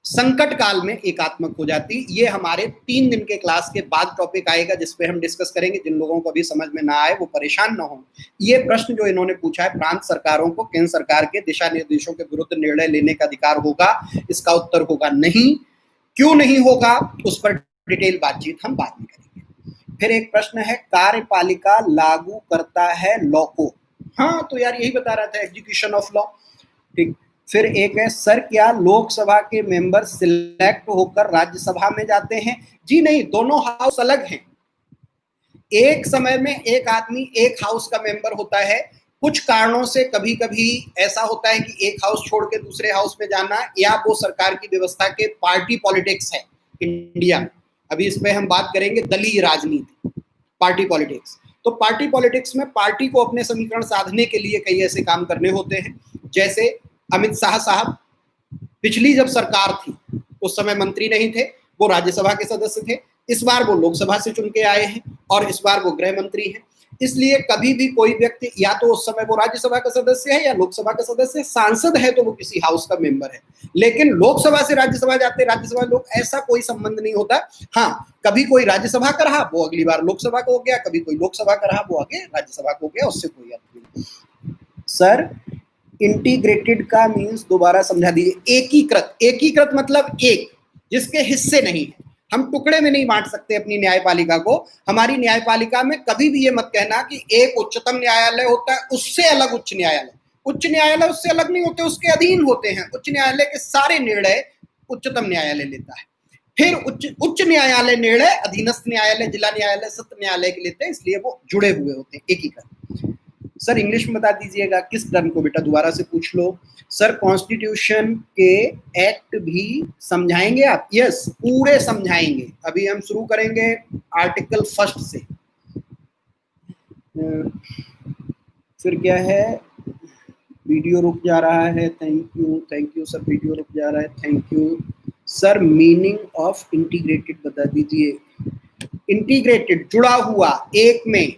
संकट काल में एकात्मक हो जाती। ये हमारे 3 दिन के क्लास के बाद टॉपिक आएगा, जिसपे हम डिस्कस करेंगे। जिन लोगों को अभी समझ में ना आए वो परेशान ना हो। ये प्रश्न जो इन्होंने पूछा है, प्रांत सरकारों को केंद्र सरकार के दिशा निर्देशों के विरुद्ध निर्णय लेने का अधिकार होगा, इसका उत्तर होगा नहीं। क्यों नहीं होगा, उस पर डिटेल बातचीत हम बाद में करेंगे। फिर एक प्रश्न है, कार्यपालिका लागू करता है लॉ को, हाँ, तो यार यही बता रहा था, एग्जीक्यूशन ऑफ लॉ। ठीक, फिर एक है, सर क्या लोकसभा के मेंबर सिलेक्ट होकर राज्यसभा में जाते हैं? जी नहीं, दोनों हाउस अलग हैं। एक समय में एक आदमी एक हाउस का मेंबर होता है। कुछ कारणों से कभी कभी ऐसा होता है कि एक हाउस छोड़ के दूसरे हाउस में जाना, या वो सरकार की व्यवस्था के पार्टी पॉलिटिक्स है इंडिया में। अभी इस पे हम बात करेंगे दलीय राजनीति, पार्टी पॉलिटिक्स। तो पार्टी पॉलिटिक्स में पार्टी को अपने समीकरण साधने के लिए कई ऐसे काम करने होते हैं। जैसे अमित शाह साहब पिछली जब सरकार थी उस समय मंत्री नहीं थे, वो राज्यसभा के सदस्य थे। इस बार वो लोकसभा से चुन के आए हैं और इस बार वो गृह मंत्री हैं। इसलिए कभी भी कोई व्यक्ति या तो उस समय वो राज्यसभा का सदस्य है या लोकसभा का सदस्य है, सांसद है तो वो किसी हाउस का मेंबर है। लेकिन लोकसभा से राज्यसभा जाते राज्यसभा लोग, ऐसा कोई संबंध नहीं होता। हाँ, कभी कोई राज्यसभा का रहा वो अगली बार लोकसभा का हो गया, कभी कोई लोकसभा का रहा वो आगे राज्यसभा का हो गया, उससे कोई अर्थ नहीं। सर इंटीग्रेटेड का मीन्स दोबारा समझा दीजिए। एकीकृत, एकीकृत मतलब एक, जिसके हिस्से नहीं है। हम टुकड़े में नहीं बांट सकते अपनी न्यायपालिका को। हमारी न्यायपालिका में कभी भी ये मत कहना कि एक उच्चतम न्यायालय होता है उससे अलग उच्च न्यायालय। उच्च न्यायालय उससे अलग नहीं होते, उसके अधीन होते हैं। उच्च न्यायालय के सारे निर्णय उच्चतम न्यायालय लेता है। फिर उच्च न्यायालय निर्णय अधीनस्थ न्यायालय, जिला न्यायालय, सत्र न्यायालय के लेते हैं, इसलिए वो जुड़े हुए होते हैं, एकीकृत। सर इंग्लिश में बता दीजिएगा किस टर्म को, बेटा दोबारा से पूछ लो। सर कॉन्स्टिट्यूशन के एक्ट भी समझाएंगे आप? यस, पूरे समझाएंगे। अभी हम शुरू करेंगे आर्टिकल फर्स्ट से। फिर क्या है, वीडियो रुक जा रहा है, थैंक यू सर, वीडियो रुक जा रहा है, thank you sir. Meaning of integrated बता दीजिए। इंटीग्रेटेड जुड़ा हुआ, एक में।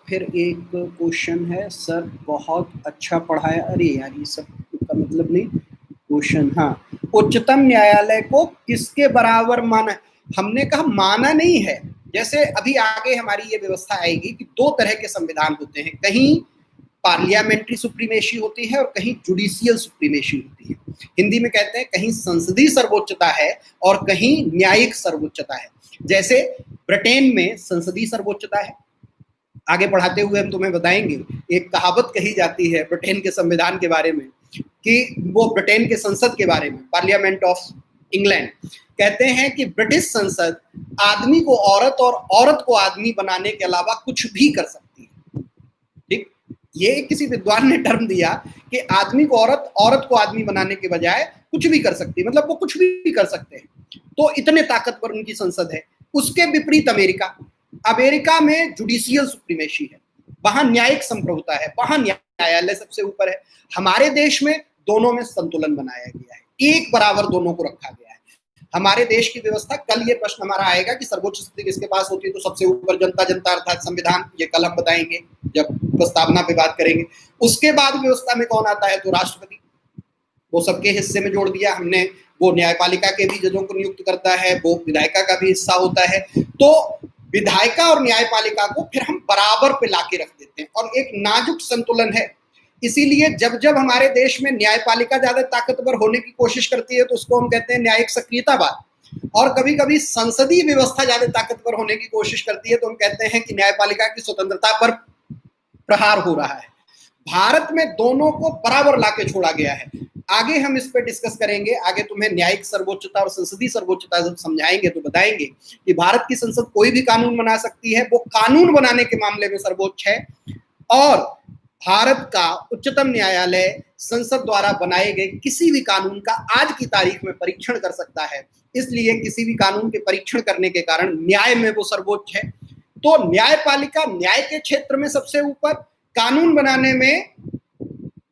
फिर एक क्वेश्चन है, सर बहुत अच्छा पढ़ाया। अरे यार ये सब का मतलब नहीं। क्वेश्चन, हाँ, उच्चतम न्यायालय को किसके बराबर माना? हमने कहा माना नहीं है। जैसे अभी आगे हमारी ये व्यवस्था आएगी कि दो तरह के संविधान होते हैं, कहीं पार्लियामेंट्री सुप्रीमेशी होती है और कहीं जुडिशियल सुप्रीमेशी होती है। हिंदी में कहते हैं कहीं संसदीय सर्वोच्चता है और कहीं न्यायिक सर्वोच्चता है। जैसे ब्रिटेन में संसदीय सर्वोच्चता है। आगे पढ़ाते हुए हम तुम्हें बताएंगे, एक कहावत कही जाती है ब्रिटेन के संविधान के बारे में, कि वो ब्रिटेन के संसद के बारे में, पार्लियामेंट ऑफ इंग्लैंड, कहते हैं कि ब्रिटिश संसद आदमी को औरत और औरत को आदमी बनाने के अलावा कुछ भी कर सकती है। ठीक, ये किसी विद्वान ने टर्म दिया कि आदमी को औरत, औरत को आदमी बनाने के बजाय कुछ भी कर सकती है, मतलब वो कुछ भी कर सकते हैं। तो इतने ताकतवर उनकी संसद है। उसके विपरीत अमेरिका, अमेरिका में जुडिशियल सुप्रीमेशी है, वहां न्यायिक संप्रभुता है, वहां न्यायालय सबसे ऊपर है। हमारे देश में दोनों में संतुलन बनाया गया है, एक बराबर दोनों को रखा गया है। हमारे देश की व्यवस्था, कल ये प्रश्न हमारा आएगा कि सर्वोच्च स्थिति किसके पास होती है, तो सबसे ऊपर जनता, जनता अर्थात संविधान। ये कल हम बताएंगे जब प्रस्तावना पे बात करेंगे। उसके बाद व्यवस्था में कौन आता है, तो राष्ट्रपति। वो सबके हिस्से में जोड़ दिया हमने। वो न्यायपालिका के भी जजों को नियुक्त करता है, वो विधायिका का भी हिस्सा होता है। तो विधायिका और न्यायपालिका को फिर हम बराबर पे लाके रख देते हैं और एक नाजुक संतुलन है। इसीलिए जब जब हमारे देश में न्यायपालिका ज्यादा ताकतवर होने की कोशिश करती है तो उसको हम कहते हैं न्यायिक सक्रियतावाद, और कभी कभी संसदीय व्यवस्था ज्यादा ताकतवर होने की कोशिश करती है तो हम कहते हैं कि न्यायपालिका की स्वतंत्रता पर प्रहार हो रहा है। भारत में दोनों को बराबर लाके छोड़ा गया है। आगे हम इस पे डिस्कस करेंगे। आगे तुम्हें न्यायिक सर्वोच्चता और संसदीय सर्वोच्चता जब समझाएंगे तो बताएंगे कि भारत की संसद कोई भी कानून बना सकती है, वो कानून बनाने के मामले में सर्वोच्च है, और भारत का उच्चतम न्यायालय संसद द्वारा बनाए गए किसी भी कानून का आज की तारीख में परीक्षण कर सकता है। इसलिए किसी भी कानून के परीक्षण करने के कारण न्याय में वो सर्वोच्च है। तो न्यायपालिका न्याय के क्षेत्र में सबसे ऊपर, कानून बनाने में,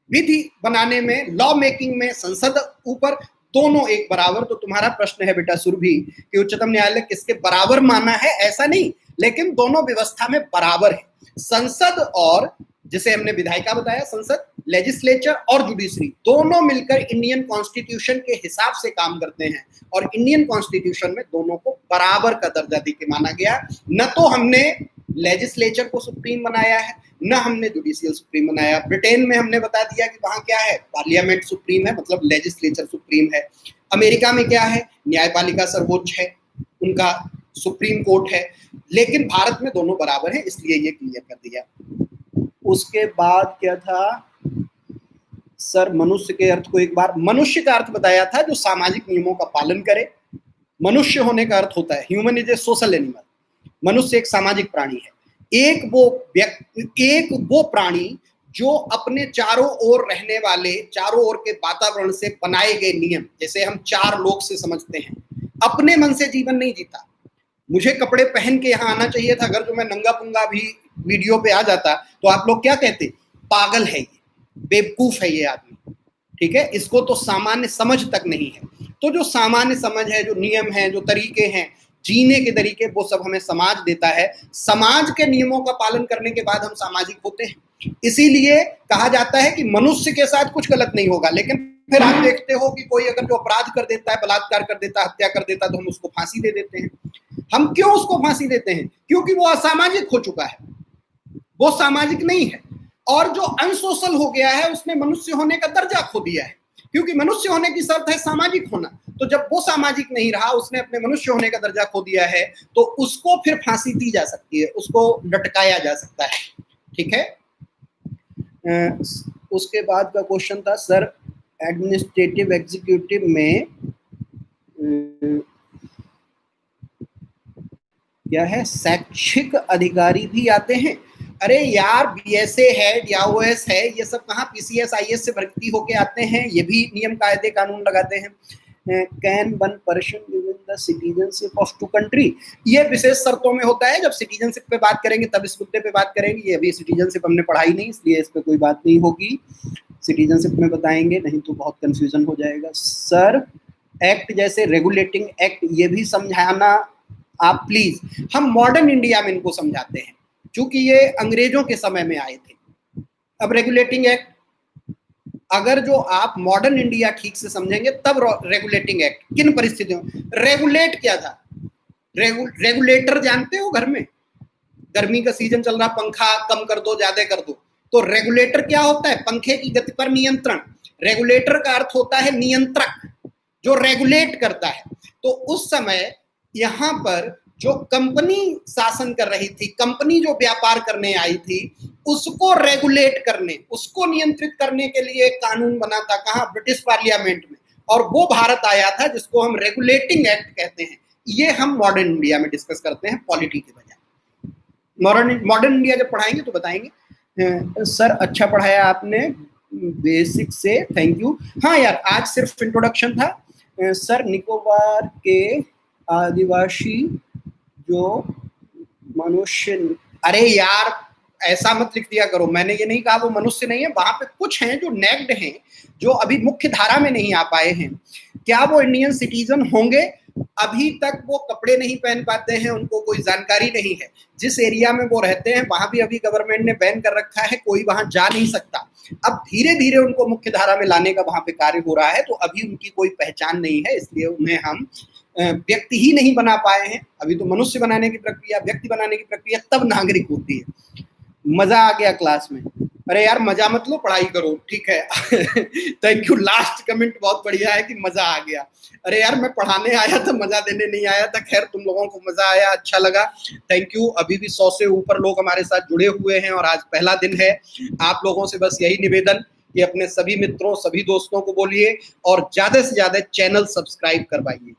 विधि बनाने में, लॉ मेकिंग में संसद ऊपर, दोनों एक बराबर। तो तुम्हारा प्रश्न है बेटा सुरभि कि उच्चतम न्यायालय किसके बराबर माना है, ऐसा नहीं, लेकिन दोनों व्यवस्था में बराबर है। संसद और, जिसे हमने विधायिका बताया, संसद, लेजिस्लेचर और जुडिशरी, दोनों मिलकर इंडियन कॉन्स्टिट्यूशन के हिसाब से काम करते हैं और इंडियन कॉन्स्टिट्यूशन में दोनों को बराबर का दर्जा देके माना गया। न तो हमने लेजिस्लेचर को सुप्रीम बनाया है, न हमने जुडिशियल सुप्रीम बनाया। ब्रिटेन में हमने बता दिया कि वहां क्या है, पार्लियामेंट सुप्रीम है, मतलब लेजिस्लेचर सुप्रीम है। अमेरिका में क्या है, न्यायपालिका सर्वोच्च है, उनका सुप्रीम कोर्ट है, लेकिन भारत में दोनों बराबर है, इसलिए ये क्लियर कर दिया। उसके बाद क्या था सर, मनुष्य के अर्थ को एक बार, मनुष्य का अर्थ बताया था जो सामाजिक नियमों का पालन करे। मनुष्य होने का अर्थ होता है human is a social animal, मनुष्य एक सामाजिक प्राणी है। एक वो प्राणी जो अपने चारों ओर रहने वाले, चारों ओर के वातावरण से बनाए गए नियम, जैसे हम चार लोग से समझते हैं, अपने मन से जीवन नहीं जीता। मुझे कपड़े पहन के यहाँ आना चाहिए था, अगर जो मैं नंगा पुंगा भी वीडियो पे आ जाता तो आप लोग क्या कहते, पागल है ये, बेवकूफ है ये आदमी, ठीक है, इसको तो सामान्य समझ तक नहीं है। तो जो सामान्य समझ है, जो नियम है, जो तरीके हैं जीने के तरीके, वो सब हमें समाज देता है। समाज के नियमों का पालन करने के बाद हम सामाजिक होते हैं। इसीलिए कहा जाता है कि मनुष्य के साथ कुछ गलत नहीं होगा, लेकिन फिर आप देखते हो कि कोई अगर जो अपराध कर देता है, बलात्कार कर देता है, हत्या कर देता है, तो हम उसको फांसी दे देते हैं। हम क्यों उसको फांसी देते हैं? क्योंकि वो असामाजिक हो चुका है, वो सामाजिक नहीं है। और जो अनसोशल हो गया है उसने मनुष्य होने का दर्जा खो दिया है, क्योंकि मनुष्य होने की शर्त है सामाजिक होना। तो जब वो सामाजिक नहीं रहा, उसने अपने मनुष्य होने का दर्जा खो दिया है, तो उसको फिर फांसी दी जा सकती है, उसको लटकाया जा सकता है, ठीक है। उसके बाद का क्वेश्चन था सर, एडमिनिस्ट्रेटिव एग्जीक्यूटिव में क्या है, शैक्षिक अधिकारी भी आते हैं? अरे यार, बीएसए है, डीआईओएस है, ये सब कहाँ पीसीएस आईएएस से भर्ती होके आते हैं, ये भी नियम कायदे कानून लगाते हैं। Can one person given the citizenship of two country, ये विशेष शर्तों में होता है, जब सिटीजनशिप पे बात करेंगे तब इस मुद्दे पे बात करेंगे। ये अभी सिटीजनशिप हमने पढ़ाई नहीं, इसलिए इस पे कोई बात नहीं होगी, सिटीजनशिप में बताएंगे, नहीं तो बहुत कंफ्यूजन हो जाएगा। सर, एक्ट जैसे रेगुलेटिंग एक्ट, ये भी समझाना आप प्लीज। हम मॉडर्न इंडिया में इनको समझाते हैं, क्योंकि ये अंग्रेजों के समय में आए थे। अब रेगुलेटिंग एक्ट, अगर जो आप मॉडर्न इंडिया ठीक से समझेंगे तब रेगुलेटिंग एक्ट किन परिस्थितियों, रेगुलेट क्या था, रेगुलेटर जानते हो, घर में गर्मी का सीजन चल रहा, पंखा कम कर दो, ज्यादा कर दो, तो रेगुलेटर क्या होता है, पंखे की गति पर नियंत्रण। रेगुलेटर का अर्थ होता है नियंत्रक, जो रेगुलेट करता है। तो उस समय यहाँ पर जो कंपनी शासन कर रही थी, कंपनी जो व्यापार करने आई थी, उसको रेगुलेट करने, उसको नियंत्रित करने के लिए कानून बना था, कहाँ, ब्रिटिश पार्लियामेंट में, और वो भारत आया था, जिसको हम रेगुलेटिंग एक्ट कहते हैं। ये हम मॉडर्न इंडिया में डिस्कस करते हैं, पॉलिटी के बजाय। मॉडर्न इंडिया जब पढ़ाएंगे तो बताएंगे। सर, अच्छा पढ़ाया आपने, बेसिक से, थैंक यू। हाँ यार, आज सिर्फ इंट्रोडक्शन था। सर, निकोबार के आदिवासी जो मनुष्य, अरे यार ऐसा मत लिख दिया करो, मैंने ये नहीं कहा वो मनुष्य नहीं है, वहां पे कुछ हैं जो नेक्ड हैं, जो अभी मुख्य धारा में नहीं आ पाए हैं। क्या वो इंडियन सिटीजन होंगे? अभी तक वो कपड़े नहीं पहन पाते हैं, उनको कोई जानकारी नहीं है। जिस एरिया में वो रहते हैं वहां भी अभी गवर्नमेंट ने बैन कर रखा है, कोई वहां जा नहीं सकता। अब धीरे धीरे उनको मुख्य धारा में लाने का वहां पे कार्य हो रहा है, तो अभी उनकी कोई पहचान नहीं है, इसलिए उन्हें हम व्यक्ति ही नहीं बना पाए हैं। अभी तो मनुष्य बनाने की प्रक्रिया, व्यक्ति बनाने की प्रक्रिया, तब नागरिक होती है। मजा आ गया क्लास में? अरे यार मजा मत लो, पढ़ाई करो, ठीक है। थैंक यू, लास्ट कमेंट बहुत बढ़िया है कि मजा आ गया। अरे यार, मैं पढ़ाने आया था, मजा देने नहीं आया था। खैर, तुम लोगों को मजा आया, अच्छा लगा, थैंक यू। अभी भी 100 से ऊपर लोग हमारे साथ जुड़े हुए हैं और आज पहला दिन है। आप लोगों से बस यही निवेदन कि अपने सभी मित्रों, सभी दोस्तों को बोलिए और ज्यादा से ज्यादा चैनल सब्सक्राइब करवाइए,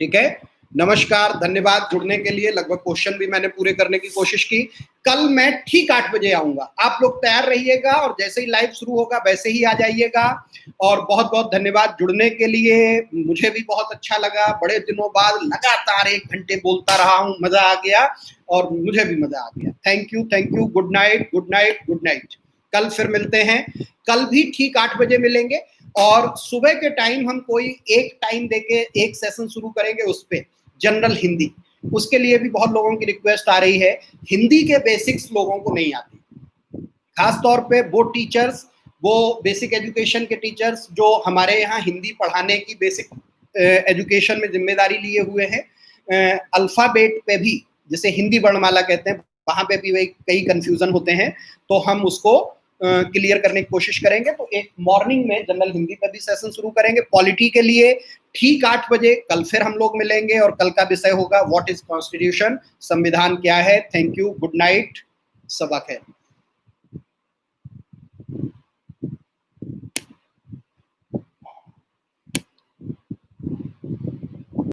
ठीक है। नमस्कार, धन्यवाद जुड़ने के लिए। लगभग क्वेश्चन भी मैंने पूरे करने की कोशिश की। कल मैं ठीक 8 बजे आऊंगा, आप लोग तैयार रहिएगा और जैसे ही लाइव शुरू होगा वैसे ही आ जाइएगा। और बहुत बहुत धन्यवाद जुड़ने के लिए, मुझे भी बहुत अच्छा लगा। बड़े दिनों बाद लगातार 1 घंटे बोलता रहा हूँ, मजा आ गया और मुझे भी मजा आ गया। Thank you, thank you. Good night, good night, good night. कल फिर मिलते हैं, कल भी ठीक 8 बजे मिलेंगे और सुबह के टाइम हम कोई एक टाइम देके एक सेशन शुरू करेंगे, उस पे जनरल हिंदी। उसके लिए भी बहुत लोगों की रिक्वेस्ट आ रही है, हिंदी के बेसिक्स लोगों को नहीं आती, खास तौर पे वो टीचर्स, वो बेसिक एजुकेशन के टीचर्स जो हमारे यहाँ हिंदी पढ़ाने की बेसिक एजुकेशन में जिम्मेदारी लिए हुए हैं। अल्फाबेट पे भी, जैसे हिंदी वर्णमाला कहते हैं, वहां पे भी कई कंफ्यूजन होते हैं, तो हम उसको क्लियर करने की कोशिश करेंगे। तो एक मॉर्निंग में जनरल हिंदी पर भी सेशन शुरू करेंगे। पॉलिटी के लिए ठीक 8 बजे कल फिर हम लोग मिलेंगे और कल का विषय होगा व्हाट इज कॉन्स्टिट्यूशन, संविधान क्या है। थैंक यू, गुड नाइट, सबक है।